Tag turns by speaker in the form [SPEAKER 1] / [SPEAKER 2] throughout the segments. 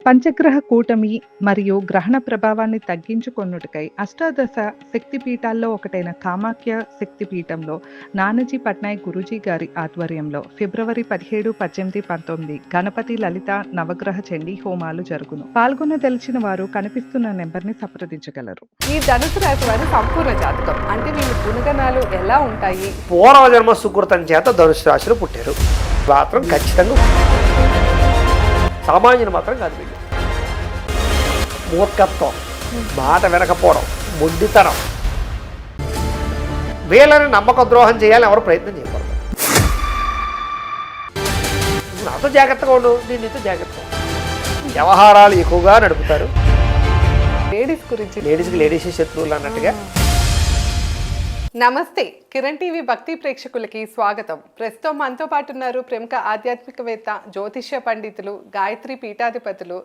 [SPEAKER 1] పంచగ్రహ కూటమి మరియు గ్రహణ ప్రభావాన్ని తగ్గించుకొనుటకై అష్టాదశ శక్తిపీఠాల్లో ఒకటైన కామాఖ్య శక్తిపీఠంలో నానాజీ పట్నాయక్ గురూజీ గారి ఆధ్వర్యంలో ఫిబ్రవరి 17, 18, 19 గణపతి లలిత నవగ్రహ చండీ హోమాలు జరుగును. పాల్గొనదలిచిన వారు కనిపిస్తున్న నెంబర్ని సంప్రదించగలరు.
[SPEAKER 2] ఈ ధనుసు రాశి వారి సంపూర్ణ జాతకం అంటే వీళ్ళ గుణగణాలు ఎలా ఉంటాయి?
[SPEAKER 3] పూర్వజన్మ సుకృతం చేత ధనుసు రాశిలో పుట్టారు. మాత్రం ఖచ్చితంగా సామాన్యులు మాత్రం కాదు. వీళ్ళు మూర్ఖత్వం, మాట వినకపోవడం, మొండితనం, వీళ్ళని నమ్మక ద్రోహం చేయాలని ఎవరు ప్రయత్నం చేయకూడదు. నాతో జాగ్రత్తగా ఉండు, నేను నీతో జాగ్రత్తగా వ్యవహారాలు ఎక్కువగా నడుపుతారు.
[SPEAKER 2] లేడీస్ గురించి
[SPEAKER 3] లేడీస్కి లేడీస్ శత్రువులు అన్నట్టుగా.
[SPEAKER 2] నమస్తే, కిరణ్ టీవీ భక్తి ప్రేక్షకులకి స్వాగతం. ప్రస్తుతం మనతో పాటు ఉన్నారు ప్రముఖ ఆధ్యాత్మికవేత్త, జ్యోతిష్య పండితులు, గాయత్రి పీఠాధిపతులు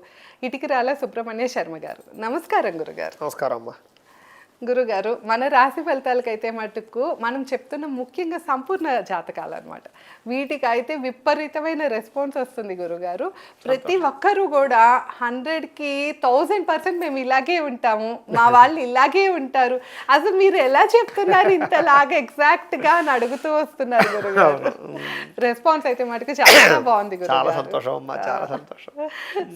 [SPEAKER 2] ఇటికిరాల సుబ్రహ్మణ్య శర్మ గారు. నమస్కారం గురుగారు.
[SPEAKER 3] నమస్కారం అమ్మా.
[SPEAKER 2] గురుగారు, మన రాశి ఫలితాలకైతే మటుకు మనం చెప్తున్న ముఖ్యంగా సంపూర్ణ జాతకాలు అనమాట. వీటికి అయితే విపరీతమైన రెస్పాన్స్ వస్తుంది గురుగారు. ప్రతి ఒక్కరూ కూడా 100కి 1000% మేము ఇలాగే ఉంటాము, మా వాళ్ళు ఇలాగే ఉంటారు, అసలు మీరు ఎలా చెప్తున్నారు ఇంతలాగా ఎగ్జాక్ట్గా అని అడుగుతూ వస్తున్నారు గురుగారు. రెస్పాన్స్ అయితే మటుకు చాలా బాగుంది గురుగారు.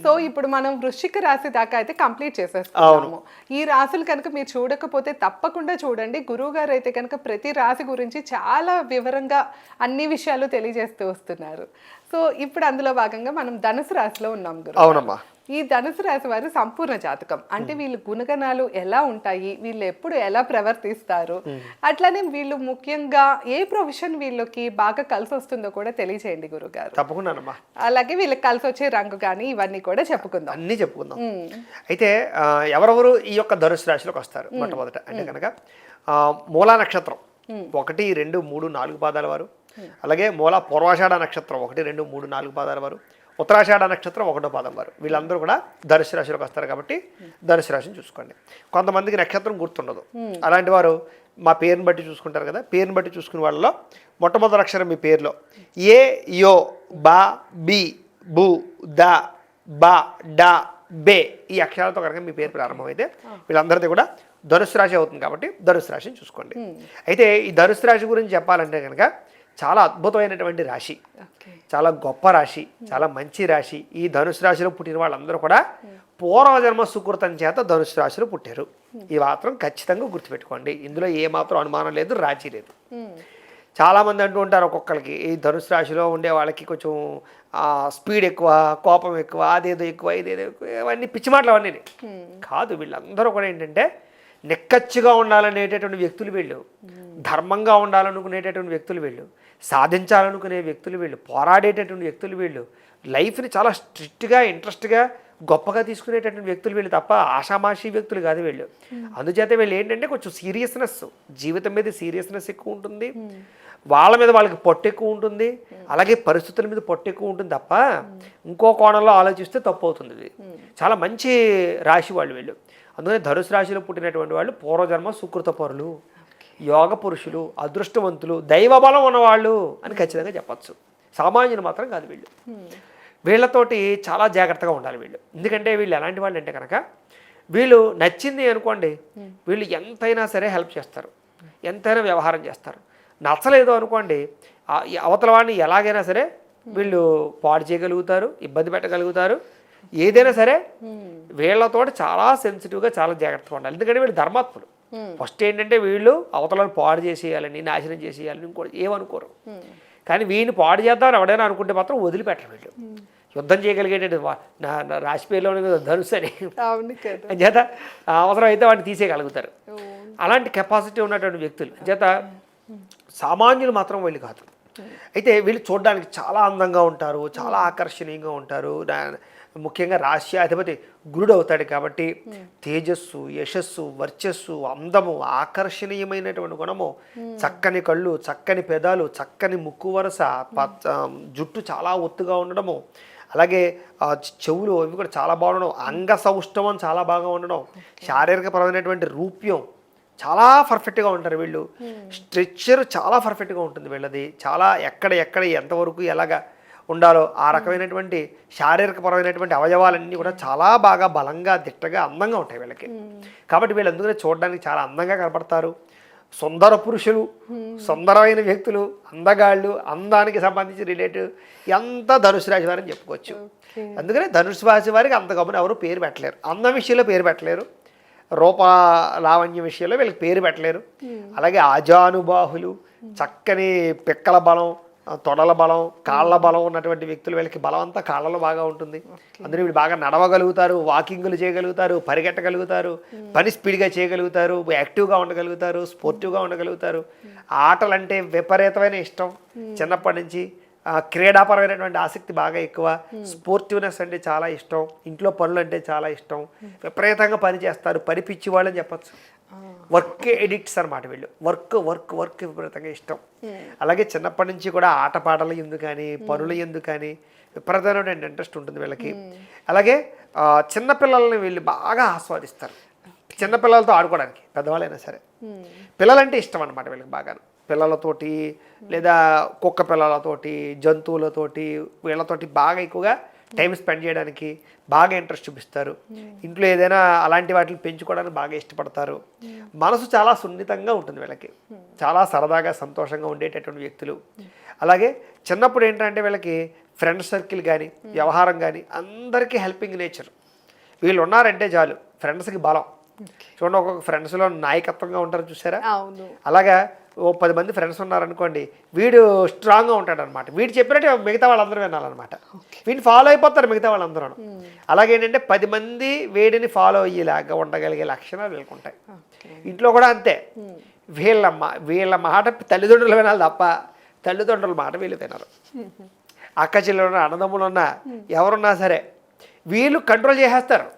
[SPEAKER 2] సో ఇప్పుడు మనం వృశ్చిక రాశి దాకా అయితే కంప్లీట్ చేసేస్తున్నాము. ఈ రాశులు కనుక మీరు చూడకపోతే తప్పకుండా చూడండి. గురువు గారు అయితే కనుక ప్రతి రాశి గురించి చాలా వివరంగా అన్ని విషయాలు తెలియజేస్తూ వస్తున్నారు. సో ఇప్పుడు అందులో భాగంగా మనం ధనుసు రాశిలో ఉన్నాం గురువు.
[SPEAKER 3] అవునమ్మా.
[SPEAKER 2] ఈ ధనుసు రాశి వారి సంపూర్ణ జాతకం అంటే వీళ్ళ గుణగణాలు ఎలా ఉంటాయి, వీళ్ళు ఎప్పుడు ఎలా ప్రవర్తిస్తారు, అట్లానే వీళ్ళు ముఖ్యంగా ఏ ప్రొఫెషన్ వీళ్ళకి బాగా కలిసి వస్తుందో కూడా తెలియచేయండి గురుగారు.
[SPEAKER 3] తప్పకుండా. అలాగే
[SPEAKER 2] వీళ్ళకి కలిసి వచ్చే రంగు కానీ ఇవన్నీ కూడా చెప్పుకుందాం.
[SPEAKER 3] అన్నీ చెప్పుకుందాం. అయితే ఎవరెవరు ఈ యొక్క ధనుసు రాశిలోకి వస్తారు? మొట్టమొదట అంటే కనుక మూలా నక్షత్రం 1, 2, 3, 4 పాదాల వారు, అలాగే మూలా పూర్వాషాఢ నక్షత్రం 1, 2, 3, 4 పాదాల వారు, ఉత్తరాషాఢ నక్షత్రం 1వ పాదం వారు, వీళ్ళందరూ కూడా ధనుసు రాశిలోకి వస్తారు. కాబట్టి ధనుసు రాశిని చూసుకోండి. కొంతమందికి నక్షత్రం గుర్తుండదు. అలాంటి వారు మా పేరుని బట్టి చూసుకుంటారు కదా. పేరుని బట్టి చూసుకునే వాళ్ళలో మొట్టమొదటి అక్షరం మీ పేరులో ఏ, యో, బా, బి, బు, ద, బ, డ, బే ఈ అక్షరాలతో కనుక మీ పేరు ప్రారంభమైతే వీళ్ళందరిది కూడా ధనుసు రాశి అవుతుంది. కాబట్టి ధనుసు రాశిని చూసుకోండి. అయితే ఈ ధనుసు రాశి గురించి చెప్పాలంటే కనుక చాలా అద్భుతమైనటువంటి రాశి, చాలా గొప్ప రాశి, చాలా మంచి రాశి. ఈ ధనుసు రాశిలో పుట్టిన వాళ్ళందరూ కూడా పూర్వజన్మ సుకృతం చేత ధనుసు రాశిలో పుట్టారు. ఈ మాత్రం ఖచ్చితంగా గుర్తుపెట్టుకోండి. ఇందులో ఏమాత్రం అనుమానం లేదు, రాజీ లేదు. చాలామంది అంటూ ఉంటారు ఒక్కొక్కరికి ఈ ధనుసు రాశిలో ఉండే వాళ్ళకి కొంచెం స్పీడ్ ఎక్కువ, కోపం ఎక్కువ, అదేదో ఎక్కువ, ఇదేదో ఎక్కువ, ఇవన్నీ పిచ్చి మాటలు అవన్నీ కాదు. వీళ్ళందరూ కూడా ఏంటంటే నిక్కచ్చిగా ఉండాలనేటటువంటి వ్యక్తులు వీళ్ళు, ధర్మంగా ఉండాలనుకునేటటువంటి వ్యక్తులు వీళ్ళు, సాధించాలనుకునే వ్యక్తులు వీళ్ళు, పోరాడేటటువంటి వ్యక్తులు వీళ్ళు, లైఫ్ని చాలా స్ట్రిక్ట్గా, ఇంట్రెస్ట్గా, గొప్పగా తీసుకునేటటువంటి వ్యక్తులు వీళ్ళు తప్ప ఆషామాషి వ్యక్తులు కాదు వీళ్ళు. అందుచేత వీళ్ళు ఏంటంటే కొంచెం సీరియస్నెస్, జీవితం మీద సీరియస్నెస్ ఎక్కువ ఉంటుంది, వాళ్ళ మీద వాళ్ళకి పొట్టు ఎక్కువ ఉంటుంది, అలాగే పరిస్థితుల మీద పొట్టు ఎక్కువ ఉంటుంది తప్ప ఇంకో కోణంలో ఆలోచిస్తే తప్పు అవుతుంది. ఇది చాలా మంచి రాశి వాళ్ళు వీళ్ళు. అందుకని ధనుసు రాశిలో పుట్టినటువంటి వాళ్ళు పూర్వజన్మ సుకృత పరులు, యోగ పురుషులు, అదృష్టవంతులు, దైవబలం ఉన్నవాళ్ళు అని ఖచ్చితంగా చెప్పచ్చు. సామాన్యులు మాత్రం కాదు వీళ్ళు. వీళ్ళతోటి చాలా జాగ్రత్తగా ఉండాలి వీళ్ళు. ఎందుకంటే వీళ్ళు ఎలాంటి వాళ్ళు అంటే కనుక వీళ్ళు నచ్చింది అనుకోండి, వీళ్ళు ఎంతైనా సరే హెల్ప్ చేస్తారు, ఎంతైనా వ్యవహారం చేస్తారు. నచ్చలేదు అనుకోండి, అవతల వాడిని ఎలాగైనా సరే వీళ్ళు పాడు చేయగలుగుతారు, ఇబ్బంది పెట్టగలుగుతారు. ఏదైనా సరే వీళ్ళతో చాలా సెన్సిటివ్గా, చాలా జాగ్రత్తగా ఉండాలి. ఎందుకంటే వీళ్ళు ధర్మాత్ములు. ఫస్ట్ ఏంటంటే వీళ్ళు అవతలను పాడు చేసేయాలని, నాశనం చేసేయాలని ఇంకోటి ఏమనుకోరు. కానీ వీడిని పాడు చేద్దామని ఎవడైనా అనుకుంటే మాత్రం వదిలిపెట్టరు వీళ్ళు. యుద్ధం చేయగలిగేటట్టు నా రాశి పేరులో ధనుసు అని చేత అవసరం అయితే వాడిని తీసేయగలుగుతారు. అలాంటి కెపాసిటీ ఉన్నటువంటి వ్యక్తులు చేత సామాన్యులు మాత్రం వీళ్ళు కాదు. అయితే వీళ్ళు చూడడానికి చాలా అందంగా ఉంటారు, చాలా ఆకర్షణీయంగా ఉంటారు. ముఖ్యంగా రాశ్యాధిపతి గురుడు అవుతాడు కాబట్టి తేజస్సు, యశస్సు, వర్చస్సు, అందము, ఆకర్షణీయమైనటువంటి గుణము, చక్కని కళ్ళు, చక్కని పెదాలు, చక్కని ముక్కు వరస, జుట్టు చాలా ఒత్తుగా ఉండడము, అలాగే చెవులు ఇవి కూడా చాలా బాగుండడం, అంగ సౌష్ఠవం చాలా బాగా ఉండడం, శారీరకపరమైనటువంటి రూప్యం చాలా పర్ఫెక్ట్గా ఉంటారు వీళ్ళు. స్ట్రక్చర్ చాలా పర్ఫెక్ట్గా ఉంటుంది వీళ్ళది. చాలా ఎక్కడ ఎంతవరకు ఎలాగా ఉండాలో ఆ రకమైనటువంటి శారీరకపరమైనటువంటి అవయవాలన్నీ కూడా చాలా బాగా బలంగా దిట్టగా అందంగా ఉంటాయి వీళ్ళకి. కాబట్టి వీళ్ళు అందుకనే చూడడానికి చాలా అందంగా కనపడతారు. సుందర పురుషులు, సుందరమైన వ్యక్తులు, అందగాళ్ళు, అందానికి సంబంధించి రిలేటివ్ ఎంత ధనుసు రాశి వారని చెప్పుకోవచ్చు. అందుకనే ధనుసు రాశి వారికి అంత గమనం ఎవరు పేరు పెట్టలేరు. అందం విషయంలో పేరు పెట్టలేరు, రూప లావణ్య విషయంలో వీళ్ళకి పేరు పెట్టలేరు. అలాగే ఆజానుబాహులు, చక్కని పిక్కల బలం, తొడల బలం, కాళ్ళ బలం ఉన్నటువంటి వ్యక్తులు వీళ్ళకి బలం అంతా కాళ్ళలో బాగా ఉంటుంది. అందులో వీళ్ళు బాగా నడవగలుగుతారు, వాకింగ్లు చేయగలుగుతారు, పరిగెట్టగలుగుతారు, పని స్పీడ్గా చేయగలుగుతారు, యాక్టివ్గా ఉండగలుగుతారు, స్పోర్టివ్గా ఉండగలుగుతారు. ఆటలంటే విపరీతమైన ఇష్టం చిన్నప్పటి నుంచి. క్రీడాపరమైనటువంటి ఆసక్తి బాగా ఎక్కువ, స్పోర్టివ్నెస్ అంటే చాలా ఇష్టం, ఇంట్లో పనులు అంటే చాలా ఇష్టం, విపరీతంగా పని చేస్తారు, పని పిచ్చి వాళ్ళని చెప్పచ్చు. వర్క్ ఎడిక్ట్స్ అనమాట వీళ్ళు. వర్క్ వర్క్ వర్క్ విపరీతంగా ఇష్టం. అలాగే చిన్నప్పటి నుంచి కూడా ఆటపాటలు ఎందుకు కానీ పనులు ఎందుకు కానీ విపరీతమైన ఇంట్రెస్ట్ ఉంటుంది వీళ్ళకి. అలాగే చిన్నపిల్లల్ని వీళ్ళు బాగా ఆస్వాదిస్తారు, చిన్నపిల్లలతో ఆడుకోవడానికి. పెద్దవాళ్ళైనా సరే పిల్లలంటే ఇష్టం అనమాట వీళ్ళకి బాగా. పిల్లలతోటి లేదా కుక్క పిల్లలతోటి, జంతువులతోటి, వీళ్ళతోటి బాగా ఎక్కువగా టైం స్పెండ్ చేయడానికి బాగా ఇంట్రెస్ట్ చూపిస్తారు. ఇంట్లో ఏదైనా అలాంటి వాటిని పెంచుకోవడానికి బాగా ఇష్టపడతారు. మనసు చాలా సున్నితంగా ఉంటుంది వీళ్ళకి, చాలా సరదాగా సంతోషంగా ఉండేటటువంటి వ్యక్తులు. అలాగే చిన్నప్పుడు ఏంటంటే వీళ్ళకి ఫ్రెండ్ సర్కిల్ కానీ వ్యవహారం కానీ అందరికీ హెల్పింగ్ నేచర్. వీళ్ళు ఉన్నారంటే చాలు ఫ్రెండ్స్కి బలం. చూడండి, ఒక్కొక్క ఫ్రెండ్స్లో నాయకత్వంగా ఉంటారు చూసారా, అలాగా ఓ 10 మంది ఫ్రెండ్స్ ఉన్నారనుకోండి, వీడు స్ట్రాంగ్గా ఉంటాడు అనమాట. వీడు చెప్పినట్టు మిగతా వాళ్ళందరూ వినాలన్నమాట. వీడిని ఫాలో అయిపోతారు మిగతా వాళ్ళందరూ. అలాగేంటంటే 10 మంది వీడిని ఫాలో అయ్యేలాగా ఉండగలిగే లక్షణాలు వీళ్ళకి ఉంటాయి. ఇంట్లో కూడా అంతే. వీళ్ళ మాట తల్లిదండ్రులు వినాలి తప్ప తల్లిదండ్రుల మాట వీళ్ళు వినరు. అక్క చెల్లెలున్నా, అన్నదమ్ములున్నా, ఎవరున్నా సరే వీళ్ళు కంట్రోల్ చేసేస్తారు.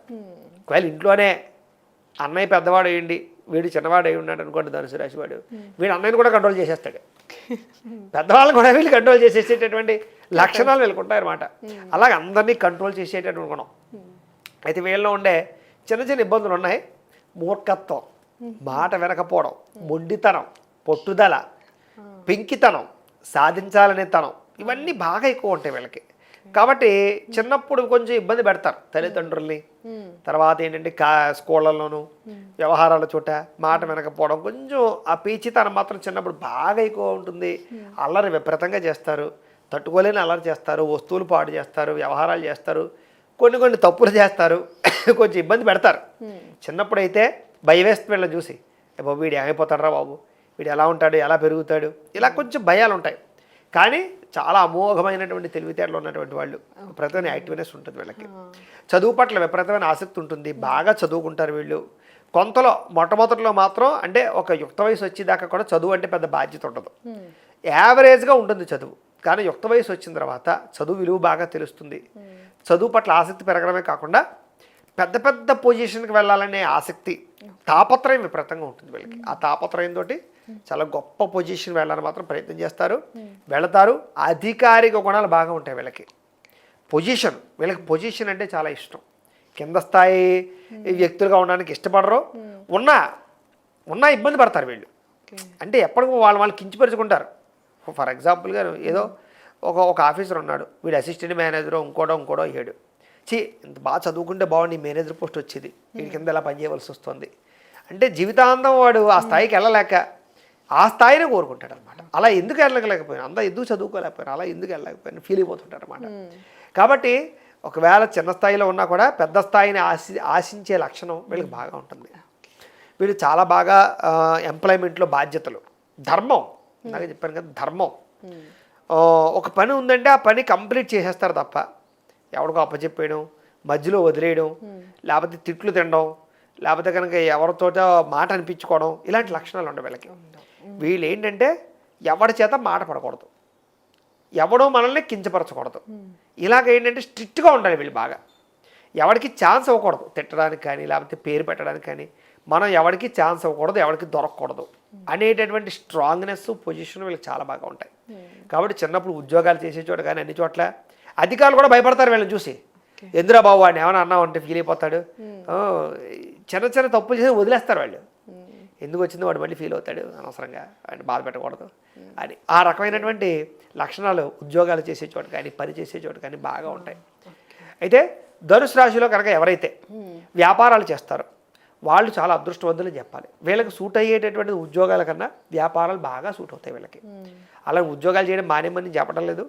[SPEAKER 3] ఒకవేళ ఇంట్లోనే అన్నయ్య పెద్దవాడు అయ్యండి, వీడు చిన్నవాడు అయి ఉన్నాడు అనుకోండి, ధనుసు రాశి వాడు, వీడు అన్నయ్యని కూడా కంట్రోల్ చేసేస్తాడు. పెద్దవాళ్ళని కూడా వీళ్ళు కంట్రోల్ చేసేసేటటువంటి లక్షణాలు వీళ్ళకి ఉంటాయి అన్నమాట. అలాగే అందరినీ కంట్రోల్ చేసేటటువంటి గుణం. అయితే వీళ్ళలో ఉండే చిన్న చిన్న ఇబ్బందులు ఉన్నాయి. మూర్ఖత్వం, మాట వినకపోవడం, మొండితనం, పట్టుదల, పెంకితనం, సాధించాలనే తనం, ఇవన్నీ బాగా ఎక్కువ ఉంటాయి వీళ్ళకి. కాబట్టి చిన్నప్పుడు కొంచెం ఇబ్బంది పెడతారు తల్లిదండ్రుల్ని. తర్వాత ఏంటంటే స్కూళ్ళల్లోనూ వ్యవహారాల చోట మాట వినకపోవడం, కొంచెం ఆ పీచితనం మాత్రం చిన్నప్పుడు బాగా ఎక్కువ ఉంటుంది. అల్లరి విపరీతంగా చేస్తారు, తట్టుకోలేని అల్లరి చేస్తారు, వస్తువులు పాడు చేస్తారు, వ్యవహారాలు చేస్తారు, కొన్ని తప్పులు చేస్తారు, కొంచెం ఇబ్బంది పెడతారు. చిన్నప్పుడు అయితే భయం వేస్తుంది వీళ్ళని చూసి, బాబు వీడు ఏమైపోతాడు రా బాబు, వీడు ఎలా ఉంటాడు, ఎలా పెరుగుతాడు, ఇలా కొంచెం భయాలు ఉంటాయి. కానీ చాలా అమోఘమైనటువంటి తెలివితేటలు ఉన్నటువంటి వాళ్ళు, విపరీతమైన యాక్టివ్నెస్ ఉంటుంది వీళ్ళకి. చదువు పట్ల విపరీతమైన ఆసక్తి ఉంటుంది, బాగా చదువుకుంటారు వీళ్ళు. కొంతలో మొట్టమొదటిలో మాత్రం అంటే ఒక యుక్త వయసు వచ్చేదాకా కూడా చదువు అంటే పెద్ద బాధ్యత ఉండదు, యావరేజ్గా ఉంటుంది చదువు. కానీ యుక్త వయసు వచ్చిన తర్వాత చదువు విలువ బాగా తెలుస్తుంది. చదువు పట్ల ఆసక్తి పెరగడమే కాకుండా పెద్ద పెద్ద పొజిషన్కి వెళ్ళాలనే ఆసక్తి, తాపత్రయం విపరీతంగా ఉంటుంది వీళ్ళకి. ఆ తాపత్రయంతో చాలా గొప్ప పొజిషన్ వెళ్ళాలని మాత్రం ప్రయత్నం చేస్తారు, వెళతారు. అధికారిక గుణాలు బాగా ఉంటాయి వీళ్ళకి. వీళ్ళకి పొజిషన్ అంటే చాలా ఇష్టం. కింద స్థాయి వ్యక్తులుగా ఉండడానికి ఇష్టపడరు, ఉన్నా ఇబ్బంది పడతారు వీళ్ళు. అంటే ఎప్పటికీ వాళ్ళు కించిపరుచుకుంటారు. ఫర్ ఎగ్జాంపుల్గా ఏదో ఒక ఆఫీసర్ ఉన్నాడు, వీడు అసిస్టెంట్ మేనేజరు, ఇంకోటో అయ్యాడు. ఇంత బాగా చదువుకుంటే బాగుండి మేనేజర్ పోస్ట్ వచ్చేది, వీడి కింద ఎలా పనిచేయవలసి వస్తుంది అంటే జీవితాంతం వాడు ఆ స్థాయికి వెళ్ళలేక ఆ స్థాయిని కోరుకుంటాడు అనమాట. అలా ఎందుకు వెళ్ళలేకపోయాను, అంతా ఎందుకు చదువుకోలేకపోయాను, అలా ఎందుకు వెళ్ళలేకపోయాను ఫీల్ అయిపోతుంటాడు అనమాట. కాబట్టి ఒకవేళ చిన్న స్థాయిలో ఉన్నా కూడా పెద్ద స్థాయిని ఆశించే లక్షణం వీళ్ళకి బాగా ఉంటుంది. వీళ్ళు చాలా బాగా ఎంప్లాయ్మెంట్లో బాధ్యతలు, ధర్మం, ఇందాక చెప్పాను కదా ధర్మం. ఒక పని ఉందంటే ఆ పని కంప్లీట్ చేసేస్తారు తప్ప ఎవరికో అప్పచెప్పేయడం, మధ్యలో వదిలేయడం, లేకపోతే తిట్లు తినడం, లేకపోతే కనుక ఎవరితో మాట అనిపించుకోవడం, ఇలాంటి లక్షణాలు ఉండవు వీళ్ళకి. వీళ్ళు ఏంటంటే ఎవరి చేత మాట పడకూడదు, ఎవడో మనల్ని కించపరచకూడదు. ఇలాగ ఏంటంటే స్ట్రిక్ట్గా ఉండాలి వీళ్ళు బాగా. ఎవరికి ఛాన్స్ ఇవ్వకూడదు తిట్టడానికి కానీ లేకపోతే పేరు పెట్టడానికి కానీ, మనం ఎవరికి ఛాన్స్ ఇవ్వకూడదు, ఎవరికి దొరకకూడదు అనేటటువంటి స్ట్రాంగ్నెస్ పొజిషన్ వీళ్ళకి చాలా బాగా ఉంటాయి. కాబట్టి చిన్నప్పుడు ఉద్యోగాలు చేసే చోట కానీ అన్ని చోట్ల అధికారులు కూడా భయపడతారు వీళ్ళని చూసి. ఎందురా బాబు వాడిని ఏమైనా అన్నావు అంటే ఫీల్ అయిపోతాడు. చిన్న చిన్న తప్పులు చేసి వదిలేస్తారు వాళ్ళు. ఎందుకు వచ్చిందో వాడు మళ్ళీ ఫీల్ అవుతాడు అనవసరంగా అంటే బాధ పెట్టకూడదు అని ఆ రకమైనటువంటి లక్షణాలు ఉద్యోగాలు చేసే చోట కానీ పని చేసే చోట కానీ బాగా ఉంటాయి. అయితే ధనుసు రాశిలో కనుక ఎవరైతే వ్యాపారాలు చేస్తారో వాళ్ళు చాలా అదృష్టవంతులు చెప్పాలి. వీళ్ళకి సూట్ అయ్యేటటువంటి ఉద్యోగాల కన్నా వ్యాపారాలు బాగా సూట్ అవుతాయి వీళ్ళకి. అలా ఉద్యోగాలు చేయడం మానేమని చెప్పడం లేదు,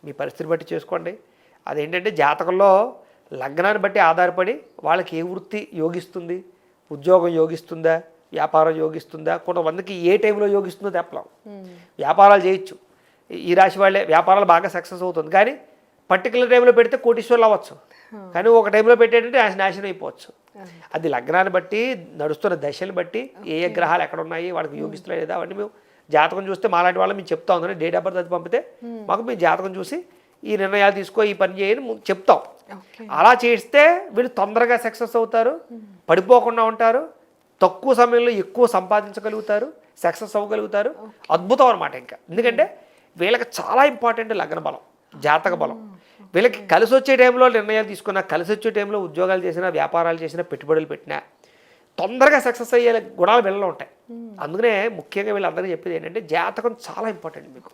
[SPEAKER 3] మీ పరిస్థితిని బట్టి చేసుకోండి. అదేంటంటే జాతకంలో లగ్నాన్ని బట్టి ఆధారపడి వాళ్ళకి ఏ వృత్తి యోగిస్తుంది, ఉద్యోగం యోగిస్తుందా, వ్యాపారం యోగిస్తుందా, కొంతమందికి ఏ టైంలో యోగిస్తుందో చెప్పలేం. వ్యాపారాలు చేయొచ్చు, ఈ రాశి వాళ్ళే వ్యాపారాలు బాగా సక్సెస్ అవుతుంది, కానీ పర్టికులర్ టైంలో పెడితే కోటీశ్వర్లు అవ్వచ్చు, కానీ ఒక టైంలో పెట్టేటంటే నాశనం అయిపోవచ్చు. అది లగ్నాన్ని బట్టి నడుస్తున్న దశలు బట్టి ఏ ఏ గ్రహాలు ఎక్కడ ఉన్నాయి వాళ్ళకి యోగిస్తున్నాయి లేదా అవన్నీ మేము జాతకం చూస్తే మాలాంటి వాళ్ళు మేము చెప్తా ఉందని డేట్ ఆఫ్ బర్త్ అది పంపితే మాకు మేము జాతకం చూసి ఈ నిర్ణయాలు తీసుకో ఈ పని చేయని చెప్తాం. అలా చేస్తే వీళ్ళు తొందరగా సక్సెస్ అవుతారు, పడిపోకుండా ఉంటారు, తక్కువ సమయంలో ఎక్కువ సంపాదించగలుగుతారు, సక్సెస్ అవ్వగలుగుతారు. అద్భుతం అనమాట. ఇంకా ఎందుకంటే వీళ్ళకి చాలా ఇంపార్టెంట్ లగ్న బలం, జాతక బలం. వీళ్ళకి కలిసి వచ్చే టైంలో నిర్ణయాలు తీసుకున్నా, కలిసి వచ్చే టైంలో ఉద్యోగాలు చేసినా, వ్యాపారాలు చేసినా, పెట్టుబడులు పెట్టినా తొందరగా సక్సెస్ అయ్యే గుణాలు వీళ్ళలో ఉంటాయి. అందుకనే ముఖ్యంగా వీళ్ళందరికీ చెప్పేది ఏంటంటే జాతకం చాలా ఇంపార్టెంట్. మీకు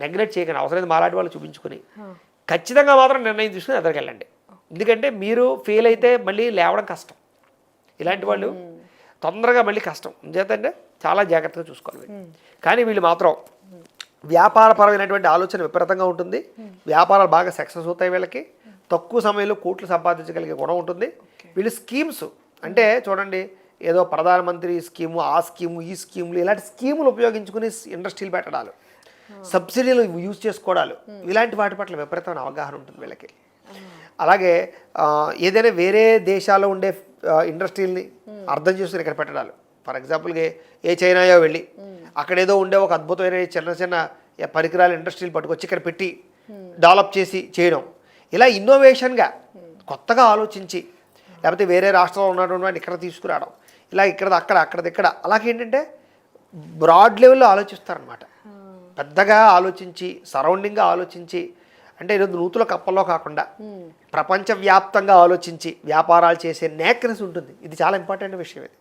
[SPEAKER 3] నెగ్లెక్ట్ చేయకండి, అవసరమైతే మాలాంటి వాళ్ళు చూపించుకుని ఖచ్చితంగా మాత్రం నిర్ణయం తీసుకుని ఎదరికెళ్ళండి. ఎందుకంటే మీరు ఫెయిల్ అయితే మళ్ళీ లేవడం కష్టం, ఇలాంటి వాళ్ళు తొందరగా మళ్ళీ కష్టం. చేతంటే చాలా జాగ్రత్తగా చూసుకోవాలి. కానీ వీళ్ళు మాత్రం వ్యాపారపరమైనటువంటి ఆలోచన విపరీతంగా ఉంటుంది, వ్యాపారాలు బాగా సక్సెస్ అవుతాయి, వీళ్ళకి తక్కువ సమయంలో కోట్లు సంపాదించగలిగే గుణం ఉంటుంది. వీళ్ళు స్కీమ్స్ అంటే చూడండి, ఏదో ప్రధానమంత్రి స్కీము, ఆ స్కీము, ఈ స్కీములు, ఇలాంటి స్కీములు ఉపయోగించుకుని ఇండస్ట్రీలు పెట్టడాలు, సబ్సిడీలు యూజ్ చేసుకోవడాలు, ఇలాంటి వాటి పట్ల విపరీతమైన అవగాహన ఉంటుంది వీళ్ళకి. అలాగే ఏదైనా వేరే దేశాల్లో ఉండే ఇండస్ట్రీలని అర్థం చేసుకుని ఇక్కడ పెట్టడాలు. ఫర్ ఎగ్జాంపుల్గా ఏ చైనాయో వెళ్ళి అక్కడేదో ఉండే ఒక అద్భుతమైన చిన్న చిన్న పరికరాలు ఇండస్ట్రీలు పట్టుకొచ్చి ఇక్కడ పెట్టి డెవలప్ చేసి చేయడం, ఇలా ఇన్నోవేషన్గా కొత్తగా ఆలోచించి, లేకపోతే వేరే రాష్ట్రంలో ఉన్నటువంటి ఇక్కడ తీసుకురావడం, ఇలా ఇక్కడ అక్కడ అక్కడది ఇక్కడ, అలాగే ఏంటంటే బ్రాడ్ లెవెల్లో ఆలోచిస్తారనమాట. పెద్దగా ఆలోచించి, సరౌండింగ్గా ఆలోచించి, అంటే ఈరోజు నూతుల కప్పల్లో కాకుండా ప్రపంచవ్యాప్తంగా ఆలోచించి వ్యాపారాలు చేసే నేక్నెస్ ఉంటుంది. ఇది చాలా ఇంపార్టెంట్ విషయం. ఇది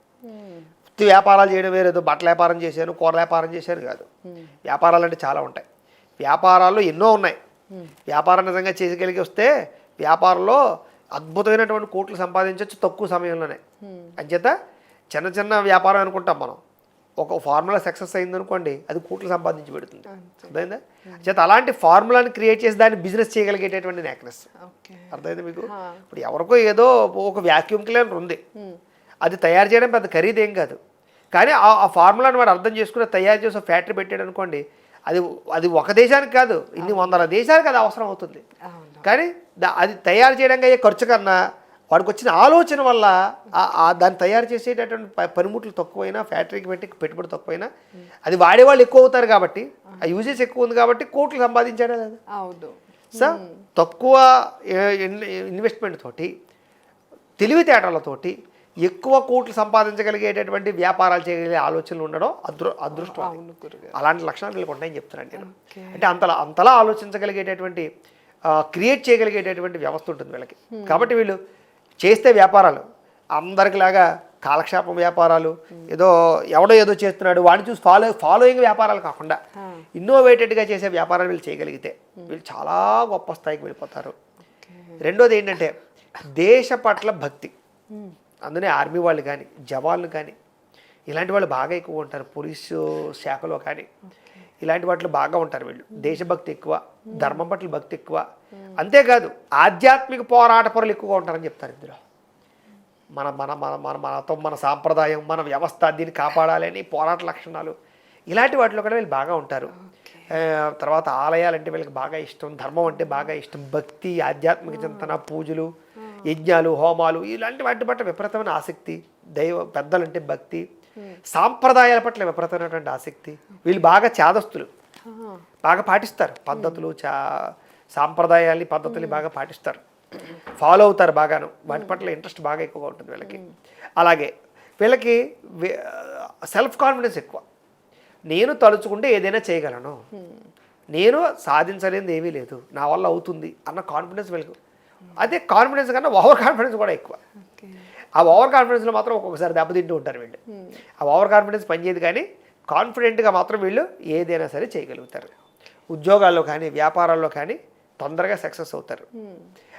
[SPEAKER 3] వృత్తి వ్యాపారాలు చేయడం వేరేదో బట్టల వ్యాపారం చేశాను, కూర వ్యాపారం చేశాను కాదు. వ్యాపారాలు అంటే చాలా ఉంటాయి, వ్యాపారాల్లో ఎన్నో ఉన్నాయి. వ్యాపారం నిజంగా చేయగలిగి వస్తే వ్యాపారంలో అద్భుతమైనటువంటి కోట్లు సంపాదించవచ్చు తక్కువ సమయంలోనే. అంచేత చిన్న చిన్న వ్యాపారం అనుకుంటాం మనం, ఒక ఫార్ములా సక్సెస్ అయిందనుకోండి అది కోట్లు సంపాదించి పెడుతుంది, అర్థమైందా? చేత అలాంటి ఫార్ములాని క్రియేట్ చేసి దాన్ని బిజినెస్ చేయగలిగేటటువంటి నేక్నెస్, అర్థమైంది మీకు? ఇప్పుడు ఎవరికో ఏదో ఒక వ్యాక్యూమ్ క్లీనర్ ఉంది, అది తయారు చేయడం పెద్ద ఖరీదేం కాదు, కానీ ఆ ఫార్ములాని వాడు అర్థం చేసుకుని తయారు చేసి ఫ్యాక్టరీ పెట్టాడు అనుకోండి, అది ఒక దేశానికి కాదు, ఇన్ని 100 దేశాలకు అది అవసరం అవుతుంది. కానీ అది తయారు చేయడానికి అయ్యే ఖర్చు కన్నా వాడికి వచ్చిన ఆలోచన వల్ల దాన్ని తయారు చేసేటటువంటి పనిముట్లు తక్కువైనా, ఫ్యాక్టరీకి పెట్టుబడి తక్కువైనా అది వాడేవాళ్ళు ఎక్కువ అవుతారు కాబట్టి, ఆ యూజెస్ ఎక్కువ ఉంది కాబట్టి కోట్లు సంపాదించాడా లేదా? సార్ తక్కువ ఇన్వెస్ట్మెంట్ తోటి, తెలివితేటలతోటి ఎక్కువ కోట్లు సంపాదించగలిగేటటువంటి వ్యాపారాలు చేయగలిగే ఆలోచనలు ఉండడం అదృష్టం. అలాంటి లక్షణాలు వీళ్ళకి ఉంటాయని చెప్తున్నాను నేను. అంటే అంతలా ఆలోచించగలిగేటటువంటి, క్రియేట్ చేయగలిగేటటువంటి వ్యవస్థ ఉంటుంది వీళ్ళకి. కాబట్టి వీళ్ళు చేస్తే వ్యాపారాలు అందరికిలాగా కాలక్షేపం వ్యాపారాలు, ఏదో ఎవడో ఏదో చేస్తున్నాడు వాడిని చూసి ఫాలోయింగ్ వ్యాపారాలు కాకుండా ఇన్నోవేటెడ్గా చేసే వ్యాపారాలు వీళ్ళు చేయగలిగితే వీళ్ళు చాలా గొప్ప స్థాయికి వెళ్ళిపోతారు. రెండోది ఏంటంటే దేశ పట్ల భక్తి. అందునే ఆర్మీ వాళ్ళు కానీ, జవాన్లు కానీ ఇలాంటి వాళ్ళు బాగా ఎక్కువ ఉంటారు. పోలీసు శాఖలో కానీ ఇలాంటి వాటిలో బాగా ఉంటారు వీళ్ళు. దేశభక్తి ఎక్కువ, ధర్మం పట్ల భక్తి ఎక్కువ. అంతేకాదు ఆధ్యాత్మిక పోరాట పరులు ఎక్కువగా ఉంటారని చెప్తారు ఇందులో. మన మన మన మన మనతో మన సాంప్రదాయం, మన వ్యవస్థ, దీన్ని కాపాడాలని పోరాట లక్షణాలు, ఇలాంటి వాటిలో కూడా వీళ్ళు బాగా ఉంటారు. తర్వాత ఆలయాలంటే వీళ్ళకి బాగా ఇష్టం, ధర్మం అంటే బాగా ఇష్టం, భక్తి, ఆధ్యాత్మిక చింతన, పూజలు, యజ్ఞాలు, హోమాలు, ఇలాంటి వాటి పట్ల విపరీతమైన ఆసక్తి, పెద్దలంటే భక్తి, సాంప్రదాయాల పట్ల విపరీతమైనటువంటి ఆసక్తి. వీళ్ళు బాగా చాదస్తులు, బాగా పాటిస్తారు పద్ధతులు, సాంప్రదాయాల్ని పద్ధతుల్ని బాగా పాటిస్తారు, ఫాలో అవుతారు బాగాను. వాటి పట్ల ఇంట్రెస్ట్ బాగా ఎక్కువగా ఉంటుంది వీళ్ళకి. అలాగే వీళ్ళకి సెల్ఫ్ కాన్ఫిడెన్స్ ఎక్కువ. నేను తలుచుకుంటే ఏదైనా చేయగలను, నేను సాధించలేనిది ఏమీ లేదు, నా వల్ల అవుతుంది అన్న కాన్ఫిడెన్స్ వీళ్ళకి. అదే కాన్ఫిడెన్స్ కన్నా ఓవర్ కాన్ఫిడెన్స్ కూడా ఎక్కువ. ఆ ఓవర్ కాన్ఫిడెన్స్లో మాత్రం ఒక్కొక్కసారి దెబ్బతింటూ ఉంటారు వీళ్ళు. ఆ ఓవర్ కాన్ఫిడెన్స్ పనిచేయదు, కానీ కాన్ఫిడెంట్గా మాత్రం వీళ్ళు ఏదైనా సరే చేయగలుగుతారు. ఉద్యోగాల్లో కానీ వ్యాపారాల్లో కానీ తొందరగా సక్సెస్ అవుతారు.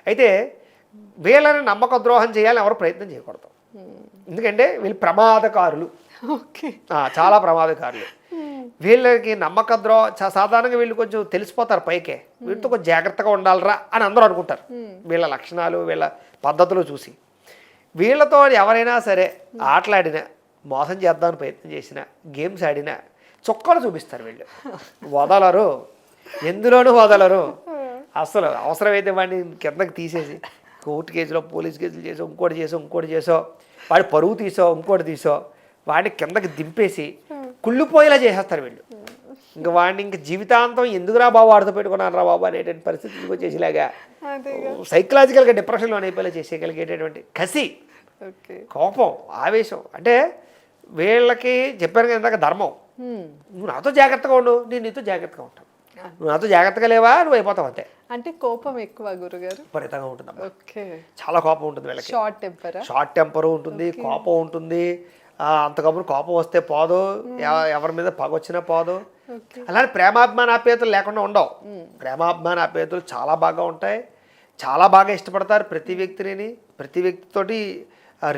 [SPEAKER 3] అయితే వీళ్ళని నమ్మక ద్రోహం చేయాలని ఎవరు ప్రయత్నం చేయకూడదు. ఎందుకంటే వీళ్ళు ప్రమాదకారులు, చాలా ప్రమాదకారులు. వీళ్ళకి నమ్మక సాధారణంగా వీళ్ళు కొంచెం తెలిసిపోతారు పైకే, వీళ్ళతో కొంచెం జాగ్రత్తగా ఉండాలరా అని అందరూ అనుకుంటారు. వీళ్ళ లక్షణాలు వీళ్ళ పద్ధతులు చూసి వీళ్ళతో ఎవరైనా సరే ఆటలాడినా, మోసం చేద్దామని ప్రయత్నం చేసినా, గేమ్స్ ఆడినా చుక్కలు చూపిస్తారు వీళ్ళు. వదలరు, ఎందులోనూ వదలరు. అసలు అవసరమైతే వాడిని కిందకి తీసేసి కోర్టు కేసులో పోలీస్ కేసులు చేసో, ఇంకోటి చేసో, వాడి పరువు తీసో, ఇంకోటి తీసో, వాడిని కిందకి దింపేసి కుళ్ళిపోయేలా చేసేస్తారు వీళ్ళు. ఇంకా వాడిని ఇంక జీవితాంతం ఎందుకురా బాబు వాడితో పెట్టుకున్నాను రా బాబు అనేటువంటి పరిస్థితికి వచ్చేసేలాగా సైకలాజికల్గా డిప్రెషన్లో అయిపోయేలా చేసేయగలిగేటటువంటి కసి, కోపం, ఆవేశం. అంటే వీళ్ళకి చెప్పాను కదా ఇందాక ధర్మం. నువ్వు నాతో జాగ్రత్తగా ఉండు, నేను నీతో జాగ్రత్తగా ఉంటాను. నువ్వు నాతో జాగ్రత్తగా లేవా, నువ్వు అయిపోతావు అంతే.
[SPEAKER 2] అంటే కోపం ఎక్కువ గురుగారు,
[SPEAKER 3] విపరీతంగా ఉంటుంది.
[SPEAKER 2] ఓకే,
[SPEAKER 3] చాలా కోపం ఉంటుంది వీళ్ళకి. షార్ట్ టెంపర్ ఉంటుంది, కోపం ఉంటుంది. అంతకప్పుడు కోపం వస్తే పోదు, ఎవరి మీద పగ వచ్చినా పోదు. అలానే ప్రేమాభిమాన ఆప్యాయతలు లేకుండా ఉండవు. ప్రేమాభిమాన ఆప్యాయతలు చాలా బాగా ఉంటాయి. చాలా బాగా ఇష్టపడతారు ప్రతి వ్యక్తిని, ప్రతి వ్యక్తితోటి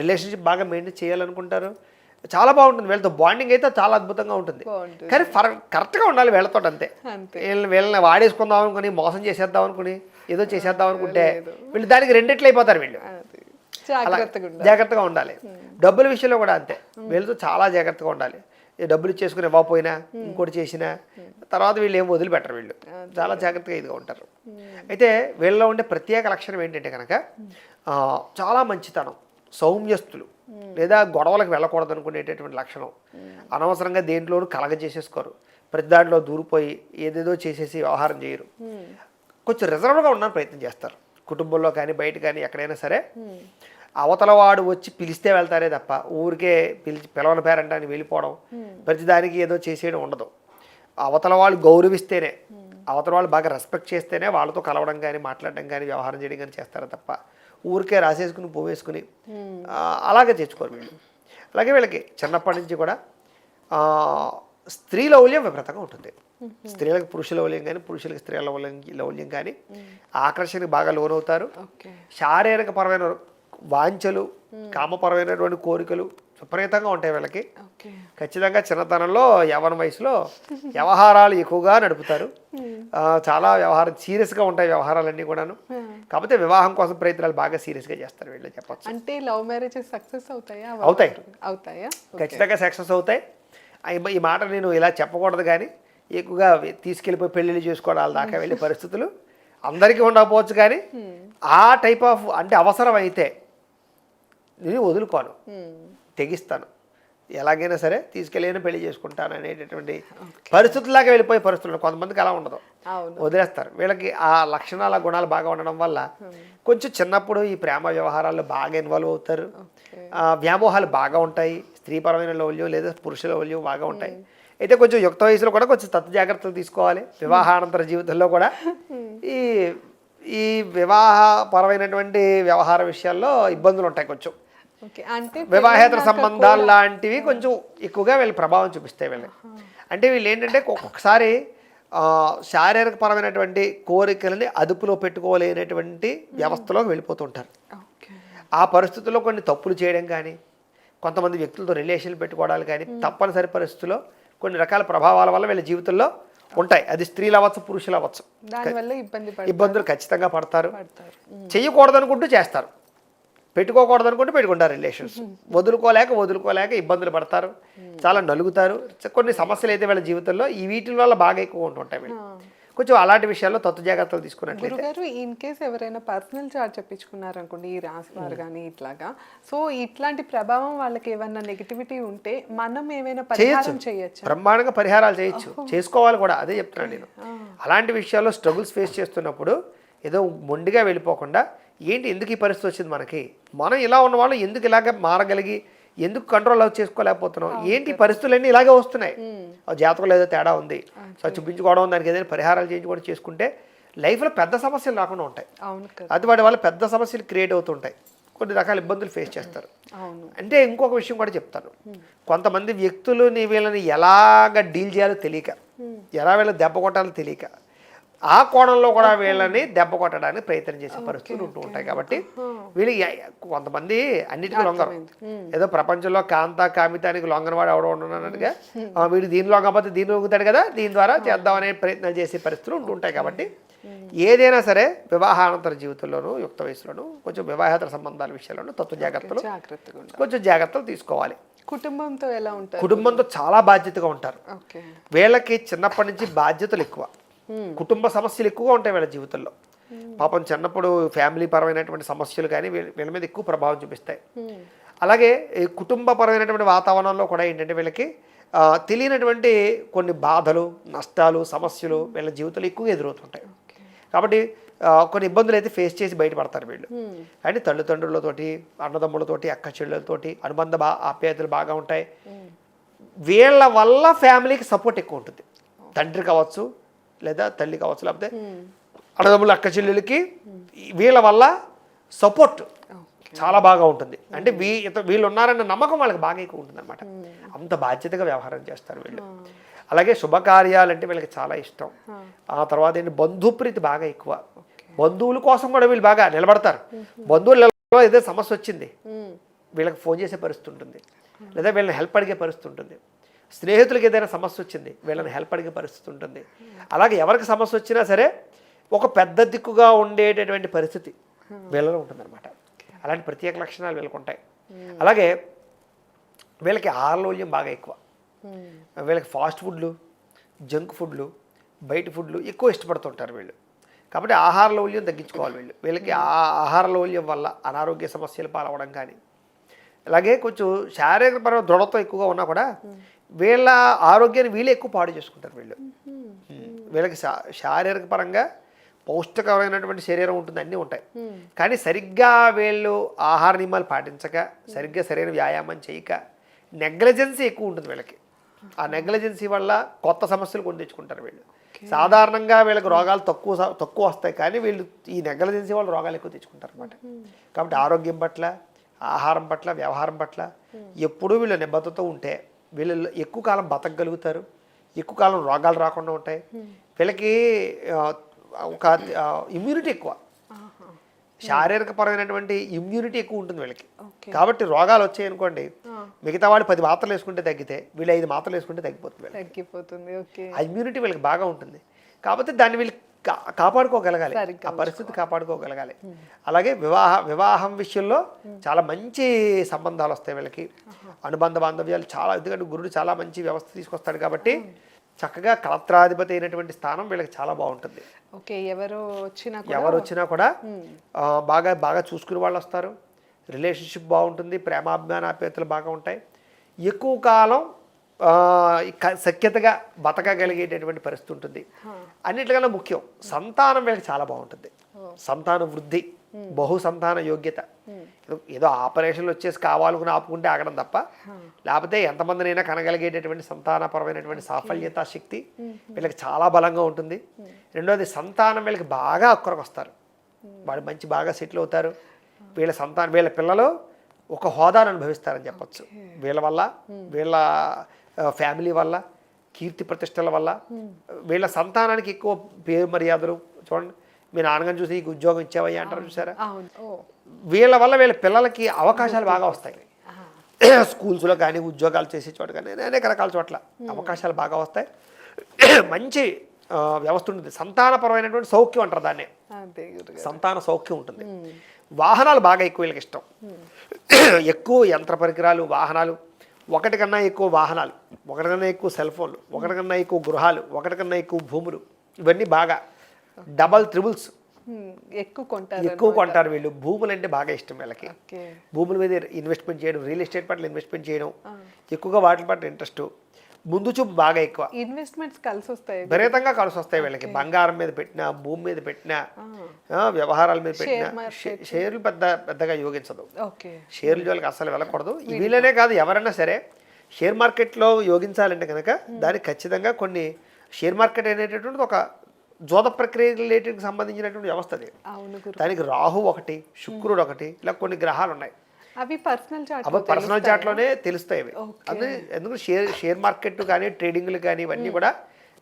[SPEAKER 3] రిలేషన్షిప్ బాగా మెయింటైన్ చేయాలనుకుంటారు. చాలా బాగుంటుంది వీళ్ళతో బాండింగ్ అయితే చాలా అద్భుతంగా ఉంటుంది. కానీ కరెక్ట్గా ఉండాలి వీళ్ళతో అంతే. వీళ్ళని వాడేసుకుందాం అనుకుని, మోసం చేసేద్దాం అనుకుని, ఏదో చేసేద్దాం అనుకుంటే వీళ్ళు దానికి రెండిట్లు అయిపోతారు. వీళ్ళు జాగ్రత్తగా ఉండాలి. డబ్బుల విషయంలో కూడా అంతే, వీళ్ళతో చాలా జాగ్రత్తగా ఉండాలి. డబ్బులు ఇచ్చేసుకుని ఇవ్వకపోయినా, ఇంకోటి చేసినా తర్వాత వీళ్ళు ఏం వదిలిపెట్టరు. వీళ్ళు చాలా జాగ్రత్తగా ఇదిగా ఉంటారు. అయితే వీళ్ళలో ఉండే ప్రత్యేక లక్షణం ఏంటంటే కనుక చాలా మంచితనం, సౌమ్యస్తులు, లేదా గొడవలకు వెళ్ళకూడదు అనుకునేటటువంటి లక్షణం. అనవసరంగా దేంట్లోనూ కలగజేసేసుకోరు, ప్రతి దాంట్లో దూరిపోయి ఏదేదో చేసేసి వ్యవహారం చేయరు. కొంచెం రిజర్వ్గా ఉండడానికి ప్రయత్నం చేస్తారు. కుటుంబంలో కానీ బయట కానీ ఎక్కడైనా సరే అవతల వాడు వచ్చి పిలిస్తే వెళ్తారే తప్ప ఊరికే పిలవని పేరంటానికి వెళ్ళిపోవడం, ప్రతిదానికి ఏదో చేసేయడం ఉండదు. అవతల వాళ్ళు గౌరవిస్తేనే, అవతల వాళ్ళు బాగా రెస్పెక్ట్ చేస్తేనే వాళ్ళతో కలవడం కానీ, మాట్లాడడం కానీ, వ్యవహారం చేయడం కానీ చేస్తారు తప్ప ఊరికే రాసేసుకుని పోవేసుకుని అలాగే తెచ్చుకోరు వీళ్ళు. అలాగే వీళ్ళకి చిన్నప్పటి నుంచి కూడా స్త్రీ లౌల్యం విపరీతంగా ఉంటుంది. స్త్రీలకు పురుష లౌల్యం కానీ, పురుషులకు స్త్రీ లౌల్యం కానీ ఆకర్షణకి బాగా లోనవుతారు. శారీరక పరమైన వాంఛలు, కామపరమైనటువంటి కోరికలు విపరీతంగా ఉంటాయి వీళ్ళకి. ఖచ్చితంగా చిన్నతనంలో యవ్వన వయసులో వ్యవహారాలు ఎక్కువగా నడుపుతారు. చాలా సీరియస్గా ఉంటాయి వ్యవహారాలన్నీ కూడాను. కాకపోతే వివాహం కోసం ప్రయత్నాలు బాగా సీరియస్గా చేస్తారు వీళ్ళు చెప్పచ్చు.
[SPEAKER 2] అంటే లవ్ మ్యారేజెస్ సక్సెస్ అవుతాయా? అవుతాయా,
[SPEAKER 3] ఖచ్చితంగా సక్సెస్ అవుతాయి. ఈ మాట నేను ఇలా చెప్పకూడదు, కానీ ఎక్కువగా తీసుకెళ్ళిపోయి పెళ్ళిళ్ళు చేసుకోవడాల దాకా వెళ్ళే పరిస్థితులు అందరికీ ఉండకపోవచ్చు. కానీ ఆ టైప్ ఆఫ్ అంటే అవసరం అయితే నేను వదులుకోను, తెగిస్తాను, ఎలాగైనా సరే తీసుకెళ్ళి పెళ్లి చేసుకుంటాను అనేటటువంటి పరిస్థితుల్లాగా వెళ్ళిపోయే పరిస్థితులు కొంతమందికి అలా ఉండదు, వదిలేస్తారు. వీళ్ళకి ఆ లక్షణాల గుణాలు బాగా ఉండడం వల్ల కొంచెం చిన్నప్పుడు ఈ ప్రేమ వ్యవహారాల్లో బాగా ఇన్వాల్వ్ అవుతారు. వ్యామోహాలు బాగా ఉంటాయి, స్త్రీపరమైన లౌల్యం లేదా పురుష లౌల్యం బాగా ఉంటాయి. అయితే కొంచెం యుక్త వయసులో కూడా కొంచెం జాగ్రత్తలు తీసుకోవాలి. వివాహానంతర జీవితంలో కూడా ఈ వివాహపరమైనటువంటి వ్యవహార విషయాల్లో ఇబ్బందులు ఉంటాయి. కొంచెం వివాహేతర సంబంధాలు లాంటివి కొంచెం ఎక్కువగా వీళ్ళు ప్రభావం చూపిస్తాయి వీళ్ళకి. అంటే వీళ్ళు ఏంటంటే ఒక్కొక్కసారి శారీరక పరమైనటువంటి కోరికలని అదుపులో పెట్టుకోలేనటువంటి వ్యవస్థలోకి వెళ్ళిపోతుంటారు. ఆ పరిస్థితుల్లో కొన్ని తప్పులు చేయడం కానీ, కొంతమంది వ్యక్తులతో రిలేషన్లు పెట్టుకోవడాలు కానీ తప్పనిసరి పరిస్థితుల్లో కొన్ని రకాల ప్రభావాల వల్ల వీళ్ళ జీవితంలో ఉంటాయి. అది స్త్రీలు అవ్వచ్చు, పురుషులు అవ్వచ్చు. ఇబ్బందులు ఖచ్చితంగా పడతారు. చెయ్యకూడదు అనుకుంటూ చేస్తారు, పెట్టుకోకూడదు అనుకుంటూ పెట్టుకుంటారు రిలేషన్స్. వదులుకోలేక ఇబ్బందులు పడతారు, చాలా నలుగుతారు. కొన్ని సమస్యలు అయితే వీళ్ళ జీవితంలో ఈ వీటి వల్ల బాగా ఎక్కువ ఉంటుంటాయి. వీళ్ళు కొంచెం అలాంటి విషయాల్లో జాగ్రత్తలు తీసుకున్నట్లయితే.
[SPEAKER 2] గురుగారు, ఇన్ కేస్ ఎవరైనా పర్సనల్ చార్ట్ చెప్పించుకున్నారనుకోండి ఈ రాశి వారు కానీ ఇట్లాగా, సో ఇట్లాంటి ప్రభావం వాళ్ళకి ఏమైనా నెగిటివిటీ ఉంటే మనం ఏమైనా పరిహారం చేయొచ్చు?
[SPEAKER 3] బ్రహ్మాండంగా పరిహారాలు చేయొచ్చు, చేసుకోవాలి కూడా. అదే చెప్తున్నాను నేను. అలాంటి విషయాల్లో స్ట్రగుల్స్ ఫేస్ చేస్తున్నప్పుడు ఏదో మొండిగా వెళ్ళిపోకుండా, ఏంటి ఎందుకు ఈ పరిస్థితి వచ్చింది మనకి, మనం ఇలా ఉన్న వాళ్ళు ఎందుకు ఇలాగ మారగలిగి, ఎందుకు కంట్రోల్ చేసుకోలేకపోతున్నాం, ఏంటి పరిస్థితులన్నీ ఇలాగే వస్తున్నాయి, జాతకంలో ఏదో తేడా ఉంది, సో చూపించుకోవడం, దానికి ఏదైనా పరిహారాలు చేయించుకోవడం చేసుకుంటే లైఫ్లో పెద్ద సమస్యలు రాకుండా ఉంటాయి. అది వాటి వల్ల పెద్ద సమస్యలు క్రియేట్ అవుతుంటాయి. కొన్ని రకాల ఇబ్బందులు ఫేస్ చేస్తారు.
[SPEAKER 2] అవును.
[SPEAKER 3] అంటే ఇంకొక విషయం కూడా చెప్తాను, కొంతమంది వ్యక్తులని వీళ్ళని ఎలాగ డీల్ చేయాలో తెలియక, ఎలా వీళ్ళని దెబ్బ కొట్టాలో తెలియక, ఆ కోణంలో కూడా వీళ్ళని దెబ్బ కొట్టడానికి ప్రయత్నం చేసే పరిస్థితులు ఉంటూ ఉంటాయి. కాబట్టి వీళ్ళు కొంతమంది అన్నిటికీ లొంగరు. ఏదో ప్రపంచంలో కామితానికి లొంగనవాడు ఎవడో ఉన్నానట్టుగా వీడు దీని లొంగకపోతే దీని లొంగుతాడు కదా, దీని ద్వారా చేద్దామనే ప్రయత్నాలు చేసే పరిస్థితులు ఉంటూ ఉంటాయి. కాబట్టి ఏదైనా సరే వివాహానంతర జీవితంలోనూ యుక్త వయసులోనూ కొంచెం వివాహేతర సంబంధాల విషయాల్లోనూ కొంచెం జాగ్రత్తలు తీసుకోవాలి.
[SPEAKER 2] కుటుంబంతో ఎలా ఉంటారు?
[SPEAKER 3] కుటుంబంతో చాలా బాధ్యతగా ఉంటారు. వీళ్ళకి చిన్నప్పటి నుంచి బాధ్యతలు ఎక్కువ, కుటుంబ సమస్యలు ఎక్కువగా ఉంటాయి వీళ్ళ జీవితంలో. పాపం చిన్నప్పుడు ఫ్యామిలీ పరమైనటువంటి సమస్యలు కానీ వీళ్ళ మీద ఎక్కువ ప్రభావం చూపిస్తాయి. అలాగే ఈ కుటుంబపరమైనటువంటి వాతావరణంలో కూడా ఏంటంటే వీళ్ళకి తెలియనటువంటి కొన్ని బాధలు, నష్టాలు, సమస్యలు వీళ్ళ జీవితంలో ఎక్కువగా ఎదురవుతుంటాయి. కాబట్టి కొన్ని ఇబ్బందులు అయితే ఫేస్ చేసి బయటపడతారు వీళ్ళు. కానీ తల్లిదండ్రులతోటి, అన్నదమ్ములతోటి, అక్క చెల్లెలతోటి ఆప్యాయతలు బాగా ఉంటాయి. వీళ్ళ వల్ల ఫ్యామిలీకి సపోర్ట్ ఎక్కువ ఉంటుంది. తండ్రి కావచ్చు, లేదా తల్లి కావచ్చు, లేకపోతే అన్నదమ్ములు, అక్క చెల్లెలకి వీళ్ళ వల్ల సపోర్ట్ చాలా బాగా ఉంటుంది. అంటే వీళ్ళు ఉన్నారన్న నమ్మకం వాళ్ళకి బాగా ఎక్కువ ఉంటుంది అనమాట. అంత బాధ్యతగా వ్యవహారం చేస్తారు వీళ్ళు. అలాగే శుభకార్యాలంటే వీళ్ళకి చాలా ఇష్టం. ఆ తర్వాత ఏంటి, బంధుప్రీతి బాగా ఎక్కువ. బంధువుల కోసం కూడా వీళ్ళు బాగా నిలబడతారు. బంధువులలో ఏదో సమస్య వచ్చింది వీళ్ళకి ఫోన్ చేసే పరిస్థితి ఉంటుంది, లేదా వీళ్ళని హెల్ప్ అడిగే పరిస్థితి ఉంటుంది. స్నేహితులకి ఏదైనా సమస్య వచ్చింది వీళ్ళని హెల్ప్ అడిగే పరిస్థితి ఉంటుంది. అలాగే ఎవరికి సమస్య వచ్చినా సరే ఒక పెద్ద దిక్కుగా ఉండేటటువంటి పరిస్థితి వీళ్ళలో ఉంటుందన్నమాట. అలాంటి ప్రత్యేక లక్షణాలు వీళ్ళకి ఉంటాయి. అలాగే వీళ్ళకి ఆహారలోల్యం బాగా ఎక్కువ. వీళ్ళకి ఫాస్ట్ ఫుడ్లు, జంక్ ఫుడ్లు, బయట ఫుడ్లు ఎక్కువ ఇష్టపడుతుంటారు వీళ్ళు. కాబట్టి ఆహారలోల్యం తగ్గించుకోవాలి వీళ్ళకి ఆహారలోల్యం వల్ల అనారోగ్య సమస్యలు పాలవడం కానీ, అలాగే కొంచెం శారీరకపరమైన దృఢత్వం ఎక్కువగా ఉన్నా కూడా వీళ్ళ ఆరోగ్యాన్ని వీళ్ళే ఎక్కువ పాడు చేసుకుంటారు వీళ్ళు. వీళ్ళకి శారీరక పరంగా పౌష్టికమైనటువంటి శరీరం ఉంటుంది, అన్నీ ఉంటాయి. కానీ సరిగ్గా వీళ్ళు ఆహార నియమాలు పాటించక, సరిగ్గా సరైన వ్యాయామం చేయక, నెగ్లిజెన్సీ ఎక్కువ ఉంటుంది వీళ్ళకి. ఆ నెగ్లిజెన్సీ వల్ల కొత్త సమస్యలు కొని తెచ్చుకుంటారు వీళ్ళు. సాధారణంగా వీళ్ళకి రోగాలు తక్కువ వస్తాయి, కానీ వీళ్ళు ఈ నెగ్లిజెన్సీ వల్ల రోగాలు ఎక్కువ తెచ్చుకుంటారు అనమాట. కాబట్టి ఆరోగ్యం పట్ల, ఆహారం పట్ల, వ్యవహారం పట్ల ఎప్పుడూ వీళ్ళు నిబద్ధతతో ఉంటే వీళ్ళు ఎక్కువ కాలం బతకగలుగుతారు, ఎక్కువ కాలం రోగాలు రాకుండా ఉంటాయి. వీళ్ళకి ఒక ఇమ్యూనిటీ ఎక్కువ, శారీరక పరమైనటువంటి ఇమ్యూనిటీ ఎక్కువ ఉంటుంది వీళ్ళకి. కాబట్టి రోగాలు వచ్చాయనుకోండి, మిగతా వాళ్ళు 10 మాత్రలు వేసుకుంటే తగ్గితే వీళ్ళు 5 మాత్రలు వేసుకుంటే తగ్గిపోతుంది. ఆ ఇమ్యూనిటీ వీళ్ళకి బాగా ఉంటుంది. కాబట్టి దాన్ని వీళ్ళు కాపాడుకోగలగాలి, ఆ పరిస్థితి కాపాడుకోగలగాలి. అలాగే వివాహం విషయంలో చాలా మంచి సంబంధాలు వస్తాయి వీళ్ళకి. అనుబంధ బాంధవ్యాలు చాలా, ఎందుకంటే గురుడు చాలా మంచి వ్యవస్థ తీసుకొస్తాడు కాబట్టి చక్కగా కలత్రాధిపతి అయినటువంటి స్థానం వీళ్ళకి చాలా బాగుంటుంది.
[SPEAKER 2] ఎవరు
[SPEAKER 3] వచ్చినా కూడా బాగా చూసుకునే వాళ్ళు వస్తారు. రిలేషన్షిప్ బాగుంటుంది, ప్రేమాభిమానాప్యతలు బాగా ఉంటాయి. ఎక్కువ కాలం సఖ్యతగా బతకగలిగేటటువంటి పరిస్థితి ఉంటుంది. అన్నిటికన్నా ముఖ్యం సంతానం వీళ్ళకి చాలా బాగుంటుంది. సంతాన వృద్ధి, బహు సంతాన యోగ్యత. ఏదో ఆపరేషన్లు వచ్చేసి కావాలనుకుని ఆపుకుంటే ఆగడం తప్ప, లేకపోతే ఎంతమందినైనా కనగలిగేటటువంటి సంతానపరమైనటువంటి సాఫల్యత శక్తి వీళ్ళకి చాలా బలంగా ఉంటుంది. రెండోది సంతానం వీళ్ళకి బాగా అక్కరకు వస్తారు, వాళ్ళు బాగా సెటిల్ అవుతారు. వీళ్ళ పిల్లలు ఒక హోదాను అనుభవిస్తారని చెప్పచ్చు. వీళ్ళ వల్ల, వీళ్ళ ఫ్యామిలీ వల్ల, కీర్తి ప్రతిష్టల వల్ల వీళ్ళ సంతానానికి ఎక్కువ పేరు మర్యాదలు. చూడండి, మీ నాన్నగారిని చూసి నీకు ఉద్యోగం ఇచ్చావయ్యా అంటారు చూసారా. వీళ్ళ వల్ల వీళ్ళ పిల్లలకి అవకాశాలు బాగా వస్తాయి. స్కూల్స్లో కానీ, ఉద్యోగాలు చేసే చోట కానీ, అనేక రకాల చోట్ల అవకాశాలు బాగా వస్తాయి. మంచి వ్యవస్థ ఉంటుంది. సంతానపరమైనటువంటి సౌఖ్యం అంటారు దాన్ని, సంతాన సౌఖ్యం ఉంటుంది. వాహనాలు బాగా ఎక్కువ వీళ్ళకి ఇష్టం. ఎక్కువ యంత్ర పరికరాలు, వాహనాలు, ఒకటికన్నా ఎక్కువ వాహనాలు, ఒకటికన్నా ఎక్కువ సెల్ ఫోన్లు, ఒకటికన్నా ఎక్కువ గృహాలు, ఒకటికన్నా ఎక్కువ భూములు, ఇవన్నీ బాగా డబల్ త్రిబుల్స్ ఎక్కువ కొంటారు వీళ్ళు. భూములు అంటే బాగా ఇష్టం వీళ్ళకి. భూముల మీద ఇన్వెస్ట్మెంట్ చేయడం, రియల్ ఎస్టేట్ పట్ల ఇన్వెస్ట్మెంట్ చేయడం, ఎక్కువగా వాటి పట్ల ఇంట్రెస్ట్, ముందు చూపు బాగా ఎక్కువ.
[SPEAKER 2] ఇన్వెస్ట్మెంట్స్ కలిసి వస్తాయి,
[SPEAKER 3] విపరీతంగా కలిసి వస్తాయి వీళ్ళకి. బంగారం మీద పెట్టినా, భూమి మీద పెట్టినా, వ్యవహారాల మీద పెట్టినా. షేర్లు పెద్దగా యోగించదు. షేర్ల జోలికి అస్సలు వెళ్ళకూడదు. వీళ్ళనే కాదు, ఎవరైనా సరే షేర్ మార్కెట్లో యోగించాలంటే కనుక దానికి ఖచ్చితంగా కొన్ని, షేర్ మార్కెట్ అనేటటువంటి జోద ప్రక్రియ రిలేటెడ్కి సంబంధించినటువంటి వ్యవస్థ అది.
[SPEAKER 2] అవును గురు.
[SPEAKER 3] దానికి రాహు ఒకటి, శుక్రుడు ఒకటి, ఇలా కొన్ని గ్రహాలు ఉన్నాయి.
[SPEAKER 2] అవి పర్సనల్ చార్ట్
[SPEAKER 3] అవి పర్సనల్ చార్ట్లోనే తెలుస్తాయి అవి. అందుకు షేర్ మార్కెట్ కానీ ట్రేడింగ్లు కానీ ఇవన్నీ కూడా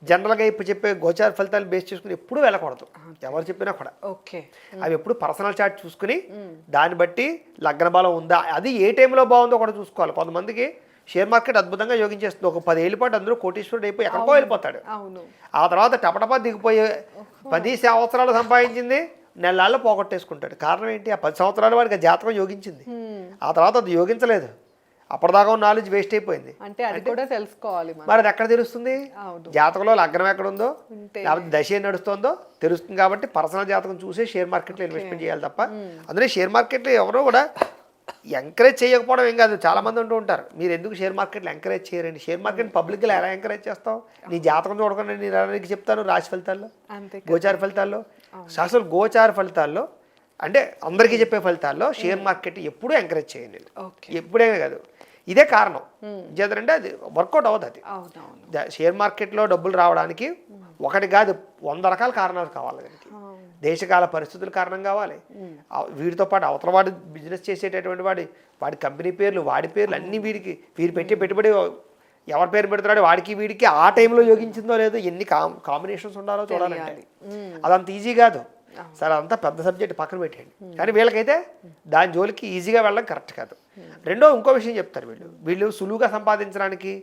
[SPEAKER 3] జనరల్గా ఇప్పుడు చెప్పే గోచార ఫలితాలు బేస్ చేసుకుని ఎప్పుడూ వెళ్ళకూడదు, ఎవరు చెప్పినా కూడా.
[SPEAKER 2] ఓకే.
[SPEAKER 3] అవి ఎప్పుడు పర్సనల్ చార్ట్ చూసుకుని దాన్ని బట్టి లగ్న బలం ఉందా, అది ఏ టైంలో బాగుందో కూడా చూసుకోవాలి. కొంతమందికి షేర్ మార్కెట్ అద్భుతంగా యోగించేస్తుంది, ఒక 10 ఏళ్ళ పాటు అందరూ కోటీశ్వరుడు అయిపోయి ఎక్కడికో వెళ్ళిపోతాడు. ఆ తర్వాత టపటపా దిగిపోయి 10 సంవత్సరాలు సంపాదించింది నెలల్లో పోగొట్టేసుకుంటాడు. కారణం ఏంటి? ఆ 10 సంవత్సరాలు వాడికి ఆ జాతకం యోగించింది, ఆ తర్వాత అది యోగించలేదు, అప్పటిదాకా నాలెడ్జ్ వేస్ట్ అయిపోయింది.
[SPEAKER 2] అంటే అది కూడా తెలుసుకోవాలి
[SPEAKER 3] మరి అది ఎక్కడ తెలుస్తుంది? జాతకంలో లగ్నం ఎక్కడ ఉందో లేకపోతే దశ ఏం నడుస్తుందో తెలుస్తుంది. కాబట్టి పర్సనల్ జాతకం చూసే షేర్ మార్కెట్లో ఇన్వెస్ట్మెంట్ చేయాలి తప్ప అందులో షేర్ మార్కెట్లో ఎవరో కూడా ఎంకరేజ్ చేయకపోవడం ఏం కాదు. చాలా మంది ఉంటూ ఉంటారు, మీరు ఎందుకు షేర్ మార్కెట్లో ఎంకరేజ్ చేయరండి, షేర్ మార్కెట్ పబ్లిక్గా ఎలా ఎంకరేజ్ చేస్తావు, నీ జాతకం చూడకుండా నేను ఎలా చెప్తాను రాశి ఫలితాల్లో, గోచార ఫలితాల్లో. అసలు గోచార ఫలితాల్లో అంటే అందరికీ చెప్పే ఫలితాల్లో షేర్ మార్కెట్ ఎప్పుడూ ఎంకరేజ్ చేయండి, ఎప్పుడైనా కాదు. ఇదే కారణం చేద్దంటే అది వర్కౌట్ అవ్వదు. అది షేర్ మార్కెట్లో డబ్బులు రావడానికి ఒకటి కాదు 100 రకాల కారణాలు కావాలి. దానికి దేశకాల పరిస్థితుల కారణం కావాలి, వీడితో పాటు అవతల వాడు బిజినెస్ చేసేటటువంటి వాడి కంపెనీ పేర్లు, వాడి పేర్లు అన్నీ వీరు పెట్టే పెట్టుబడి ఎవరి పేరు పెడుతున్నాడు వాడికి వీడికి ఆ టైంలో యోగించిందో లేదో ఎన్ని కాంబినేషన్స్ ఉండాలో చూడాలంటే అదంత ఈజీ కాదు. సరే అదంతా పెద్ద సబ్జెక్ట్ పక్కన పెట్టేయండి, కానీ వీళ్ళకైతే దాని జోలికి ఈజీగా వెళ్ళడం కరెక్ట్ కాదు. ఇంకో విషయం చెప్తారు, వీళ్ళు సులువుగా సంపాదించడానికి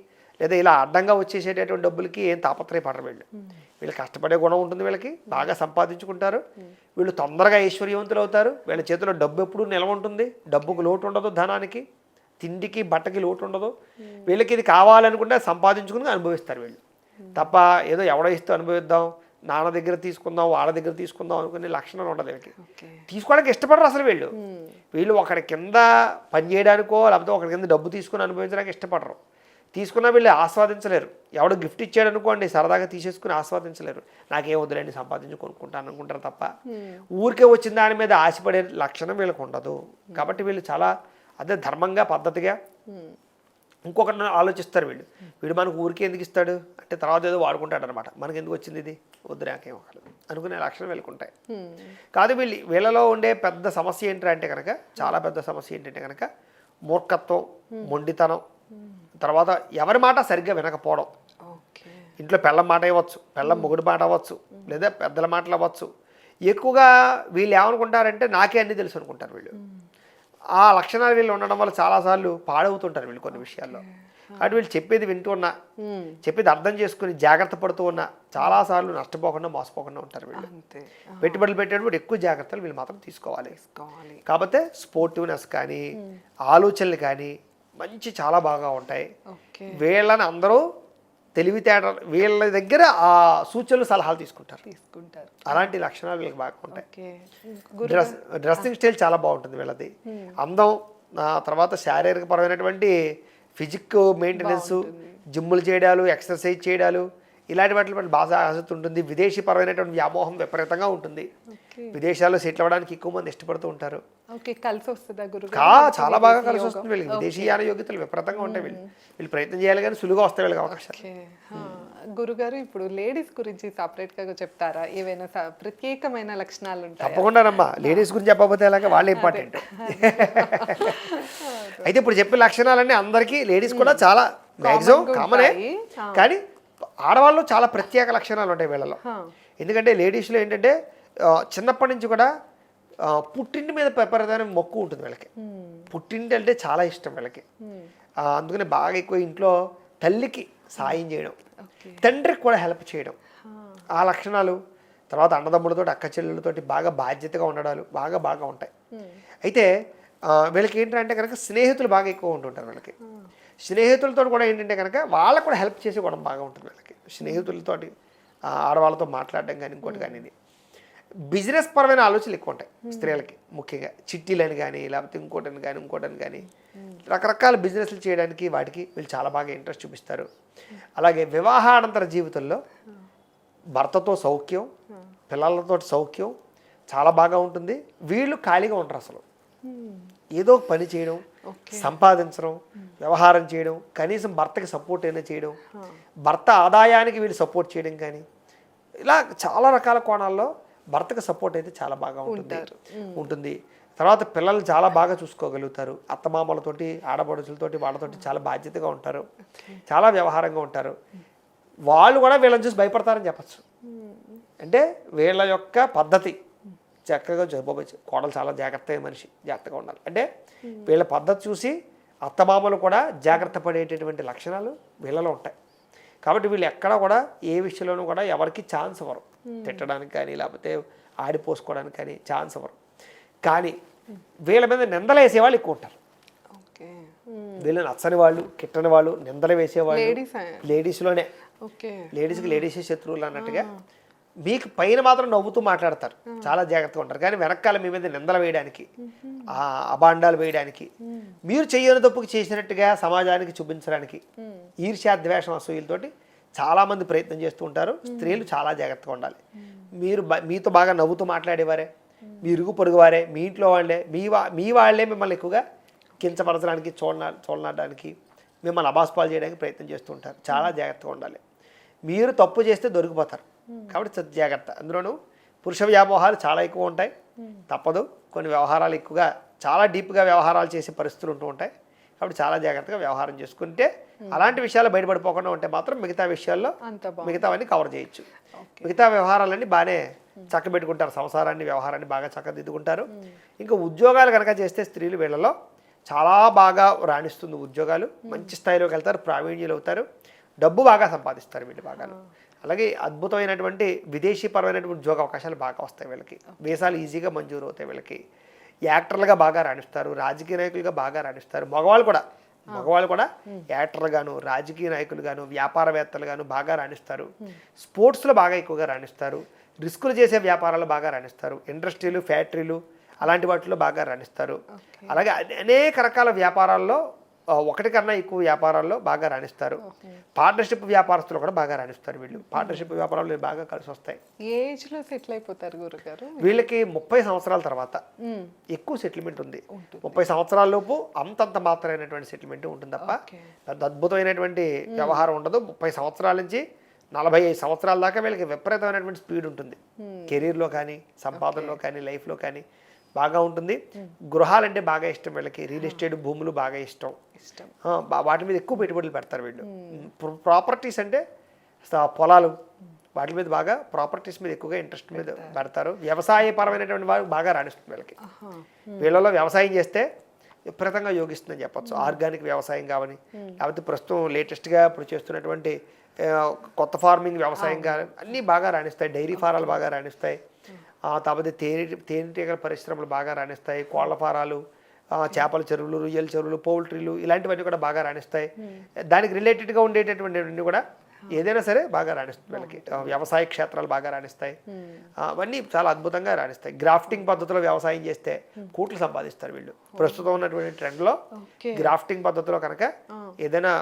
[SPEAKER 3] లేదా ఇలా అడ్డంగా వచ్చేసేటటువంటి డబ్బులకి ఏం తాపత్రయపడరు. వీళ్ళు కష్టపడే గుణం ఉంటుంది, వీళ్ళకి బాగా సంపాదించుకుంటారు, వీళ్ళు తొందరగా ఐశ్వర్యవంతులు అవుతారు, వీళ్ళ చేతిలో డబ్బు ఎప్పుడూ నిలవ ఉంటుంది, డబ్బుకు లోటు ఉండదు, ధనానికి తిండికి బట్టకి లోటు ఉండదు. వీళ్ళకి ఇది కావాలనుకుంటే సంపాదించుకుని అనుభవిస్తారు వీళ్ళు తప్ప ఏదో ఎవడో ఇస్తూ అనుభవిద్దాం, నాన్న దగ్గర తీసుకుందాం, వాళ్ళ దగ్గర తీసుకుందాం అనుకునే లక్షణం ఉండదు వీళ్ళకి. తీసుకోవడానికి ఇష్టపడరు అసలు వీళ్ళు ఒకరి కింద పని చేయడానికో లేకపోతే ఒకరి కింద డబ్బు తీసుకుని అనుభవించడానికి ఇష్టపడరు. తీసుకున్నా వీళ్ళు ఆస్వాదించలేరు. ఎవడో గిఫ్ట్ ఇచ్చాడు అనుకోండి సరదాగా తీసేసుకుని ఆస్వాదించలేరు, నాకేం వద్దులేండి సంపాదించి కొనుక్కుంటాను అనుకుంటారు తప్ప ఊరికే వచ్చిన దాని మీద ఆశపడే లక్షణం వీళ్ళకి ఉండదు. కాబట్టి వీళ్ళు చాలా అదే ధర్మంగా పద్ధతిగా ఇంకొకటి ఆలోచిస్తారు. వీడు మనకు ఊరికే ఎందుకు ఇస్తాడు అంటే తర్వాత ఏదో వాడుకుంటాడు అనమాట, మనకి ఎందుకు వచ్చింది ఇది వద్దు నాకేం ఒకళ్ళు అనుకునే లక్షణం వెళ్ళుకుంటాయి. కాదు వీళ్ళలో ఉండే పెద్ద సమస్య ఏంటంటే కనుక, చాలా పెద్ద సమస్య ఏంటంటే కనుక మూర్ఖత్వం, మొండితనం, తర్వాత ఎవరి మాట సరిగ్గా వినకపోవడం. ఇంట్లో పెళ్ళం మాట అవ్వచ్చు, పెళ్ళం మొగుడు మాట అవ్వచ్చు, లేదా పెద్దల మాటలు అవ్వచ్చు. ఎక్కువగా వీళ్ళు ఏమనుకుంటారంటే నాకే అన్నీ తెలుసు అనుకుంటారు వీళ్ళు. ఆ లక్షణాలు వీళ్ళు ఉండడం వల్ల చాలాసార్లు పాడవుతుంటారు వీళ్ళు కొన్ని విషయాల్లో. అటు వీళ్ళు చెప్పేది వింటూ ఉన్నా, చెప్పేది అర్థం చేసుకుని జాగ్రత్త పడుతూ ఉన్నా చాలాసార్లు నష్టపోకుండా మోసపోకుండా ఉంటారు వీళ్ళు. పెట్టుబడులు పెట్టేటప్పుడు ఎక్కువ జాగ్రత్తలు వీళ్ళు మాత్రం తీసుకోవాలి. కాకపోతే స్పోర్టివ్నెస్ కానీ ఆలోచనలు కానీ మంచి చాలా బాగా ఉంటాయి. వీళ్ళని అందరూ తెలివితేటలు వీళ్ళ దగ్గర ఆ సూచనలు సలహాలు తీసుకుంటారు. అలాంటి లక్షణాలు వీళ్ళకి బాగా ఉంటాయి. డ్రెస్సింగ్ స్టైల్ చాలా బాగుంటుంది వీళ్ళది. అందం, తర్వాత శారీరక పరమైనటువంటి ఫిజిక్ మెయింటెనెన్స్, జిమ్ములు చేయడాలు, ఎక్సర్సైజ్ చేయడాలు, ఇలాంటి వాటి బాగా ఆసక్తి ఉంటుంది. విదేశీ పరమైనటువంటి వ్యామోహం విపరీతంగా ఉంటుంది. విదేశాల్లో సెటిల్ అవ్వడానికి ఎక్కువ మంది ఇష్టపడుతూ ఉంటారు. చాలా బాగా కలిసి వస్తుంది వీళ్ళకి. విదేశీయాన యోగ్యతలు విపరీతంగా ఉంటాయి. వీళ్ళు ప్రయత్నం చేయాలి కానీ సులువుగా వస్తాయి వీళ్ళకి అవకాశాలు.
[SPEAKER 2] గురుగారు ఇప్పుడు లేడీస్ గురించి సపరేట్ గా చెప్తారా? ఏవైనా ప్రత్యేకమైన లక్షణాలు ఉంటాయి?
[SPEAKER 3] తప్పకుండానమ్మా, లేడీస్ గురించి చెప్పకపోతే ఎలాగ, వాళ్ళే ఇంపార్టెంట్. అయితే ఇప్పుడు చెప్పే లక్షణాలన్నీ అందరికీ లేడీస్ కూడా చాలా మ్యాక్సిమం కామనే, కానీ ఆడవాళ్ళు చాలా ప్రత్యేక లక్షణాలు ఉంటాయి వీళ్ళలో. ఎందుకంటే లేడీస్లో ఏంటంటే చిన్నప్పటి నుంచి కూడా పుట్టింటి మీద విపరీతమైన మక్కువ ఉంటుంది వీళ్ళకి. పుట్టింటి అంటే చాలా ఇష్టం వీళ్ళకి. అందుకని బాగా ఎక్కువ ఇంట్లో తల్లికి సాయం చేయడం, తండ్రికి కూడా హెల్ప్ చేయడం, ఆ లక్షణాలు. తర్వాత అన్నదమ్ములతో అక్క చెల్లెలతో బాగా బాధ్యతగా ఉండడాలు బాగా ఉంటాయి. అయితే వీళ్ళకి ఏంటంటే కనుక స్నేహితులు బాగా ఎక్కువ ఉంటుంటారు వీళ్ళకి. స్నేహితులతో కూడా ఏంటంటే కనుక వాళ్ళకు కూడా హెల్ప్ చేసి కూడా బాగా ఉంటుంది వీళ్ళకి. స్నేహితులతోటి ఆడవాళ్ళతో మాట్లాడడం కానీ ఇంకోటి కానీ. బిజినెస్ పరమైన ఆలోచనలు ఎక్కువ ఉంటాయి స్త్రీలకి, ముఖ్యంగా చిట్టీలని కానీ లేకపోతే ఇంకోటని కానీ రకరకాల బిజినెస్లు చేయడానికి వాటికి వీళ్ళు చాలా బాగా ఇంట్రెస్ట్ చూపిస్తారు. అలాగే వివాహానంతర జీవితంలో భర్తతో సౌఖ్యం, పిల్లలతో సౌఖ్యం చాలా బాగా ఉంటుంది. వీళ్ళు ఖాళీగా ఉంటారు, అసలు ఏదో పని చేయడం, సంపాదించడం, వ్యవహారం చేయడం, కనీసం భర్తకి సపోర్ట్ అయినా చేయడం, భర్త ఆదాయానికి వీళ్ళు సపోర్ట్ చేయడం కానీ ఇలా చాలా రకాల కోణాల్లో భర్తకు సపోర్ట్ అయితే చాలా బాగా ఉంటుంది. తర్వాత పిల్లల్ని చాలా బాగా చూసుకోగలుగుతారు. అత్తమామలతోటి, ఆడపడుచులతోటి, వాళ్ళతోటి చాలా బాధ్యతగా ఉంటారు, చాలా వ్యవహారంగా ఉంటారు. వాళ్ళు కూడా వీళ్ళని చూసి భయపడతారని చెప్పచ్చు. అంటే వీళ్ళ యొక్క పద్ధతి చక్కగా జరుపుకోవచ్చు. కోడలు చాలా జాగ్రత్తగా మనిషి, జాగ్రత్తగా ఉండాలి. అంటే వీళ్ళ పద్ధతి చూసి అత్తమామలు కూడా జాగ్రత్త పడేటటువంటి లక్షణాలు వీళ్ళలో ఉంటాయి. కాబట్టి వీళ్ళు ఎక్కడ కూడా ఏ విషయంలోనూ కూడా ఎవరికి ఛాన్స్ ఇవ్వరు. తిట్టడానికి కానీ లేకపోతే ఆడిపోసుకోవడానికి కానీ ఛాన్స్ ఇవ్వరు. కానీ వీళ్ళ మీద నిందలు వేసేవాళ్ళు ఎక్కువ ఉంటారు. వీళ్ళు నచ్చని వాళ్ళు, కిట్టని వాళ్ళు, నిందలు వేసేవాళ్ళు లేడీస్లోనే. లేడీస్కి లేడీసే శత్రువులు అన్నట్టుగా మీకు పైన మాత్రం నవ్వుతూ మాట్లాడతారు, చాలా జాగ్రత్తగా ఉంటారు. కానీ వెనకాల మీ మీద నిందలు వేయడానికి, అబాండాలు వేయడానికి, మీరు చెయ్యని తప్పుకి చేసినట్టుగా సమాజానికి చూపించడానికి ఈర్ష్యా ద్వేషం అసూయలతోటి చాలామంది ప్రయత్నం చేస్తూ ఉంటారు. స్త్రీలు చాలా జాగ్రత్తగా ఉండాలి. మీరు మీతో బాగా నవ్వుతూ మాట్లాడేవారే, మీ ఇరుగు పొరుగు వారే, మీ ఇంట్లో వాళ్ళే, మీ వాళ్ళే మిమ్మల్ని ఎక్కువగా కించపరచడానికి, చూడడానికి, మిమ్మల్ని అబాస్పాలు చేయడానికి ప్రయత్నం చేస్తూ ఉంటారు. చాలా జాగ్రత్తగా ఉండాలి. మీరు తప్పు చేస్తే దొరికిపోతారు. కాబట్టి జాగ్రత్త. అందులోనూ పురుష వ్యామోహాలు చాలా ఎక్కువ ఉంటాయి. తప్పదు. కొన్ని వ్యవహారాలు ఎక్కువగా చాలా డీప్గా వ్యవహారాలు చేసే పరిస్థితులు ఉంటూ ఉంటాయి. కాబట్టి చాలా జాగ్రత్తగా వ్యవహారం చేసుకుంటే అలాంటి విషయాలు బయటపడిపోకుండా ఉంటే మాత్రం మిగతా విషయాల్లో మిగతావన్నీ కవర్ చేయొచ్చు. మిగతా వ్యవహారాలన్నీ బాగానే చక్కబెట్టుకుంటారు. సంసారాన్ని, వ్యవహారాన్ని బాగా చక్కదిద్దుకుంటారు. ఇంకా ఉద్యోగాలు కనుక చేస్తే స్త్రీలు వీళ్ళలో చాలా బాగా రాణిస్తుంది. ఉద్యోగాలు మంచి స్థాయిలోకి వెళ్తారు, ప్రావీణ్యులు అవుతారు, డబ్బు బాగా సంపాదిస్తారు వీళ్ళు బాగా. అలాగే అద్భుతమైనటువంటి విదేశీపరమైనటువంటి ఉద్యోగ అవకాశాలు బాగా వస్తాయి వీళ్ళకి. వీసాలు ఈజీగా మంజూరు అవుతాయి వీళ్ళకి. యాక్టర్లుగా బాగా రాణిస్తారు, రాజకీయ నాయకులుగా బాగా రాణిస్తారు. మగవాళ్ళు కూడా యాక్టర్లు గాను, రాజకీయ నాయకులు గాను, వ్యాపారవేత్తలు గాను బాగా రాణిస్తారు. స్పోర్ట్స్లో బాగా ఎక్కువగా రాణిస్తారు. రిస్కులు చేసే వ్యాపారాలు బాగా రాణిస్తారు. ఇండస్ట్రీలు, ఫ్యాక్టరీలు అలాంటి వాటిలో బాగా రాణిస్తారు. అలాగే అనేక రకాల వ్యాపారాల్లో, ఒకటి కన్నా ఎక్కువ వ్యాపారాల్లో బాగా రాణిస్తారు. పార్ట్నర్షిప్ వ్యాపారస్తులు కూడా బాగా రాణిస్తారు వీళ్ళు. పార్ట్నర్షిప్ వ్యాపారాలు బాగా కలిసి వస్తాయి.
[SPEAKER 2] ఏజ్లో సెటిల్ అయిపోతారు గురుగారు
[SPEAKER 3] వీళ్ళకి 30 సంవత్సరాల తర్వాత ఎక్కువ సెటిల్మెంట్ ఉంది. 30 సంవత్సరాల లోపు అంతంత మాత్రమైనటువంటి సెటిల్మెంట్ ఉంటుంది తప్ప పెద్ద అద్భుతమైనటువంటి వ్యవహారం ఉండదు. 30 సంవత్సరాల నుంచి 45 సంవత్సరాల దాకా వీళ్ళకి విపరీతమైనటువంటి స్పీడ్ ఉంటుంది. కెరీర్లో కానీ, సంపాదనలో కానీ, లైఫ్లో కానీ బాగా ఉంటుంది. గృహాలంటే బాగా ఇష్టం వీళ్ళకి. రియల్ ఎస్టేట్ భూములు బాగా ఇష్టం. వాటి మీద ఎక్కువ పెట్టుబడులు పెడతారు వీళ్ళు. ప్రాపర్టీస్ అంటే పొలాలు, వాటి మీద బాగా, ప్రాపర్టీస్ మీద ఎక్కువగా ఇంట్రెస్ట్ మీద పెడతారు. వ్యవసాయపరమైనటువంటి వారు బాగా రాణిస్తుంది వీళ్ళకి. వీళ్ళలో వ్యవసాయం చేస్తే విపరీతంగా యోగిస్తుందని చెప్పచ్చు. ఆర్గానిక్ వ్యవసాయం కావని, లేకపోతే ప్రస్తుతం లేటెస్ట్గా ఇప్పుడు చేస్తున్నటువంటి కొత్త ఫార్మింగ్ వ్యవసాయం కానీ అన్నీ బాగా రాణిస్తాయి. డైరీ ఫారాలు బాగా రాణిస్తాయి. కాకపోతే తేనెటీగల పరిశ్రమలు బాగా రాణిస్తాయి. కోళ్ల ఫారాలు, చేపల చెరువులు, రొయ్యల చెరువులు, పౌల్ట్రీలు ఇలాంటివన్నీ కూడా బాగా రాణిస్తాయి. దానికి రిలేటెడ్గా ఉండేటటువంటివన్నీ కూడా ఏదైనా సరే బాగా రాణిస్తుంది వీళ్ళకి. వ్యవసాయ క్షేత్రాలు బాగా రాణిస్తాయి. అవన్నీ చాలా అద్భుతంగా రాణిస్తాయి. గ్రాఫ్టింగ్ పద్ధతిలో వ్యవసాయం చేస్తే కోట్లు సంపాదిస్తారు వీళ్ళు. ప్రస్తుతం ఉన్నటువంటి ట్రెండ్లో గ్రాఫ్టింగ్ పద్ధతిలో కనుక ఏదైనా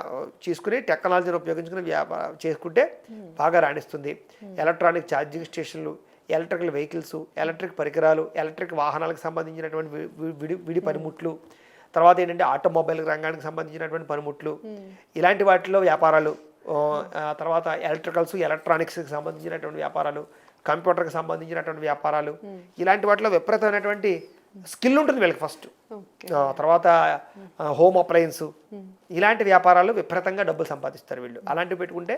[SPEAKER 3] తీసుకుని టెక్నాలజీని ఉపయోగించుకుని చేసుకుంటే బాగా రాణిస్తుంది. ఎలక్ట్రానిక్ ఛార్జింగ్ స్టేషన్లు, ఎలక్ట్రికల్ వెహికల్స్, ఎలక్ట్రిక్ పరికరాలు, ఎలక్ట్రిక్ వాహనాలకు సంబంధించినటువంటి విడి పనిముట్లు, తర్వాత ఏంటంటే ఆటోమొబైల్ రంగానికి సంబంధించినటువంటి పనిముట్లు, ఇలాంటి వాటిలో వ్యాపారాలు, తర్వాత ఎలక్ట్రికల్స్, ఎలక్ట్రానిక్స్కి సంబంధించినటువంటి వ్యాపారాలు, కంప్యూటర్కి సంబంధించినటువంటి వ్యాపారాలు, ఇలాంటి వాటిలో విపరీతమైనటువంటి స్కిల్ ఉంటుంది వీళ్ళకి ఫస్ట్. తర్వాత హోమ్ అప్లయన్స్, ఇలాంటి వ్యాపారాలు విపరీతంగా డబ్బులు సంపాదిస్తారు వీళ్ళు. అలాంటివి పెట్టుకుంటే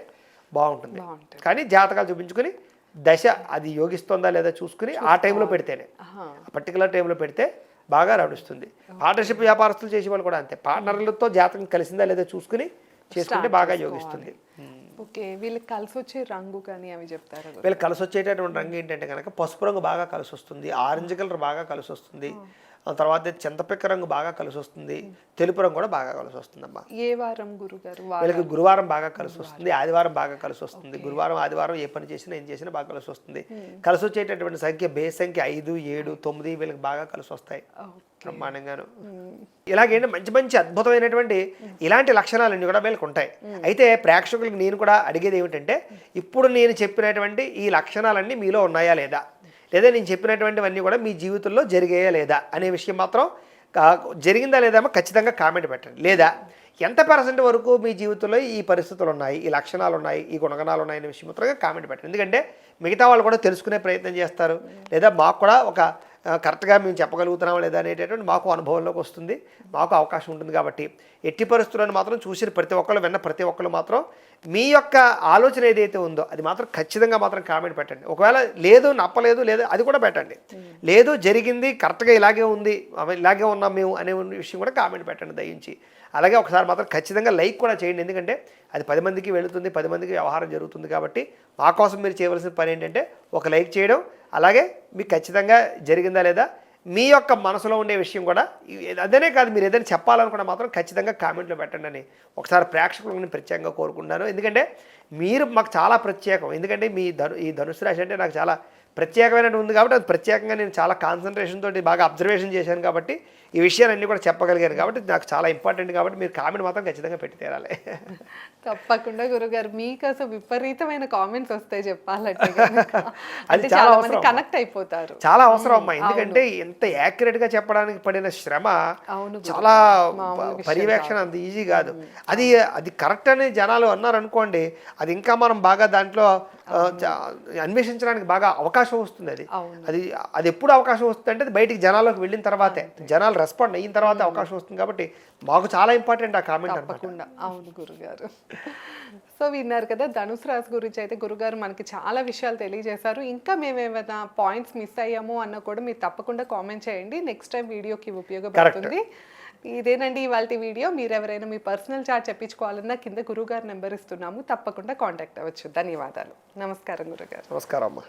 [SPEAKER 3] బాగుంటుంది. కానీ జాతకాలు చూపించుకొని దశ అది యోగిస్తుందా లేదా చూసుకుని ఆ టైంలో పెడితేనే, పర్టికులర్ టైంలో పెడితే బాగా రాణిస్తుంది. పార్ట్నర్షిప్ వ్యాపారస్తులు చేసే వాళ్ళు కూడా అంతే. పార్ట్నర్లతో జాతకం కలిసిందా లేదా చూసుకుని చేసుకుంటే బాగా యోగిస్తుంది.
[SPEAKER 2] ఓకే, వీళ్ళకి కలిసి వచ్చే రంగు కానీ అవి చెప్తారా?
[SPEAKER 3] వీళ్ళకి కలిసి వచ్చేటటువంటి రంగు ఏంటంటే కనుక పసుపు రంగు బాగా కలిసి వస్తుంది, ఆరెంజ్ కలర్ బాగా కలిసి వస్తుంది, తర్వాత చింతపిక్క రంగు బాగా కలిసి వస్తుంది, తెలుపు రంగు కూడా బాగా కలిసి వస్తుందమ్మా.
[SPEAKER 2] ఏ వారం గురుగారు?
[SPEAKER 3] వీళ్ళకి గురువారం బాగా కలిసి వస్తుంది, ఆదివారం బాగా కలిసి వస్తుంది. గురువారం, ఆదివారం ఏ పని చేసినా ఏం చేసినా బాగా కలిసి వస్తుంది. కలిసి వచ్చేటటువంటి సంఖ్య బేస్ సంఖ్య 5, 7, 9 వీళ్ళకి బాగా కలిసి వస్తాయి బ్రహ్మాండంగాను. ఇలాగేంటి మంచి మంచి అద్భుతమైనటువంటి ఇలాంటి లక్షణాలన్నీ కూడా వీళ్ళకి ఉంటాయి. అయితే ప్రేక్షకులకు నేను కూడా అడిగేది ఏమిటంటే, ఇప్పుడు నేను చెప్పినటువంటి ఈ లక్షణాలన్నీ మీలో ఉన్నాయా లేదా, లేదా నేను చెప్పినటువంటివన్నీ కూడా మీ జీవితంలో జరిగాయా లేదా అనే విషయం మాత్రం, జరిగిందా లేదా ఖచ్చితంగా కామెంట్ పెట్టండి. లేదా ఎంత % వరకు మీ జీవితంలో ఈ పరిస్థితులు ఉన్నాయి, ఈ లక్షణాలు ఉన్నాయి, ఈ గుణగణాలు ఉన్నాయనే విషయం మాత్రంగా కామెంట్ పెట్టండి. ఎందుకంటే మిగతా వాళ్ళు కూడా తెలుసుకునే ప్రయత్నం చేస్తారు, లేదా మాకు కూడా ఒక కరెక్ట్గా మేము చెప్పగలుగుతున్నామా లేదా అనేటటువంటి మాకు అనుభవంలోకి వస్తుంది, మాకు అవకాశం ఉంటుంది. కాబట్టి ఎట్టి పరిస్థితులను మాత్రం చూసిన ప్రతి ఒక్కళ్ళు, విన్న ప్రతి ఒక్కళ్ళు మాత్రం మీ యొక్క ఆలోచన ఏదైతే ఉందో అది మాత్రం ఖచ్చితంగా మాత్రం కామెంట్ పెట్టండి. ఒకవేళ లేదు నప్పలేదు లేదు అది కూడా పెట్టండి, లేదు జరిగింది కరెక్ట్గా ఇలాగే ఉంది ఇలాగే ఉన్నాం మేము అనే విషయం కూడా కామెంట్ పెట్టండి దయించి. అలాగే ఒకసారి మాత్రం ఖచ్చితంగా లైక్ కూడా చేయండి, ఎందుకంటే అది 10 మందికి వెళుతుంది, 10 మందికి వ్యవహారం జరుగుతుంది. కాబట్టి మా కోసం మీరు చేయవలసిన పని ఏంటంటే ఒక లైక్ చేయడం, అలాగే మీకు ఖచ్చితంగా జరిగిందా లేదా మీ యొక్క మనసులో ఉండే విషయం కూడా అదనే కాదు, మీరు ఏదైనా చెప్పాలనుకున్నా మాత్రం ఖచ్చితంగా కామెంట్లో పెట్టండి అని ఒకసారి ప్రేక్షకులను ప్రత్యేకంగా కోరుకుంటున్నాను. ఎందుకంటే మీరు మాకు చాలా ప్రత్యేకం, ఎందుకంటే ఈ ధనుసు రాశి అంటే నాకు చాలా ప్రత్యేకమైనటువంటి ఉంది కాబట్టి అది ప్రత్యేకంగా నేను చాలా కాన్సన్ట్రేషన్ తోటి బాగా అబ్జర్వేషన్ చేశాను కాబట్టి ఈ విషయాలన్నీ కూడా చెప్పగలిగాను. కాబట్టి నాకు చాలా ఇంపార్టెంట్, కాబట్టి మీరు కామెంట్ మాత్రం ఖచ్చితంగా పెట్టి తీరాలి.
[SPEAKER 2] తప్పకుండా గురుగారు, మీకోసం విపరీతమైన కామెంట్స్ వస్తాయి చెప్పాలంటే.
[SPEAKER 3] అది చాలా అవసరం,
[SPEAKER 2] కనెక్ట్ అయిపోతారు,
[SPEAKER 3] చాలా అవసరం అమ్మా. ఎందుకంటే ఎంత యాక్యురేట్ గా చెప్పడానికి పడిన శ్రమ చాలా పర్యవేక్షణ అంత ఈజీ కాదు. అది కరెక్ట్ అని జనాలు అన్నారు అనుకోండి, అది ఇంకా మనం బాగా దాంట్లో అన్వేషించడానికి బాగా అవకాశం వస్తుంది. అది ఎప్పుడు అవకాశం వస్తుంది అంటే బయటికి జనాల్లోకి వెళ్ళిన తర్వాతే, జనాలు రెస్పాండ్ అయిన తర్వాత అవకాశం వస్తుంది. కాబట్టి మాకు చాలా ఇంపార్టెంట్ ఆ కామెంట్.
[SPEAKER 2] తప్పకుండా. అవును గురుగారు. సో విన్నారు కదా, ధనుసు రాశి గురించి అయితే గురుగారు మనకి చాలా విషయాలు తెలియజేశారు. ఇంకా మేము ఏమైనా పాయింట్స్ మిస్ అయ్యామో అన్న కూడా మీరు తప్పకుండా కామెంట్ చేయండి, నెక్స్ట్ టైం వీడియోకి ఉపయోగపడుతుంది. ఇదేనండి ఇవాల్టి వీడియో. మీరు ఎవరైనా మీ పర్సనల్ చార్ట్ చెప్పించుకోవాలన్నా కింద గురుగారు నెంబర్ ఇస్తున్నాము, తప్పకుండా కాంటాక్ట్ అవ్వచ్చు. ధన్యవాదాలు. నమస్కారం గురుగారు.
[SPEAKER 3] నమస్కారం అమ్మా.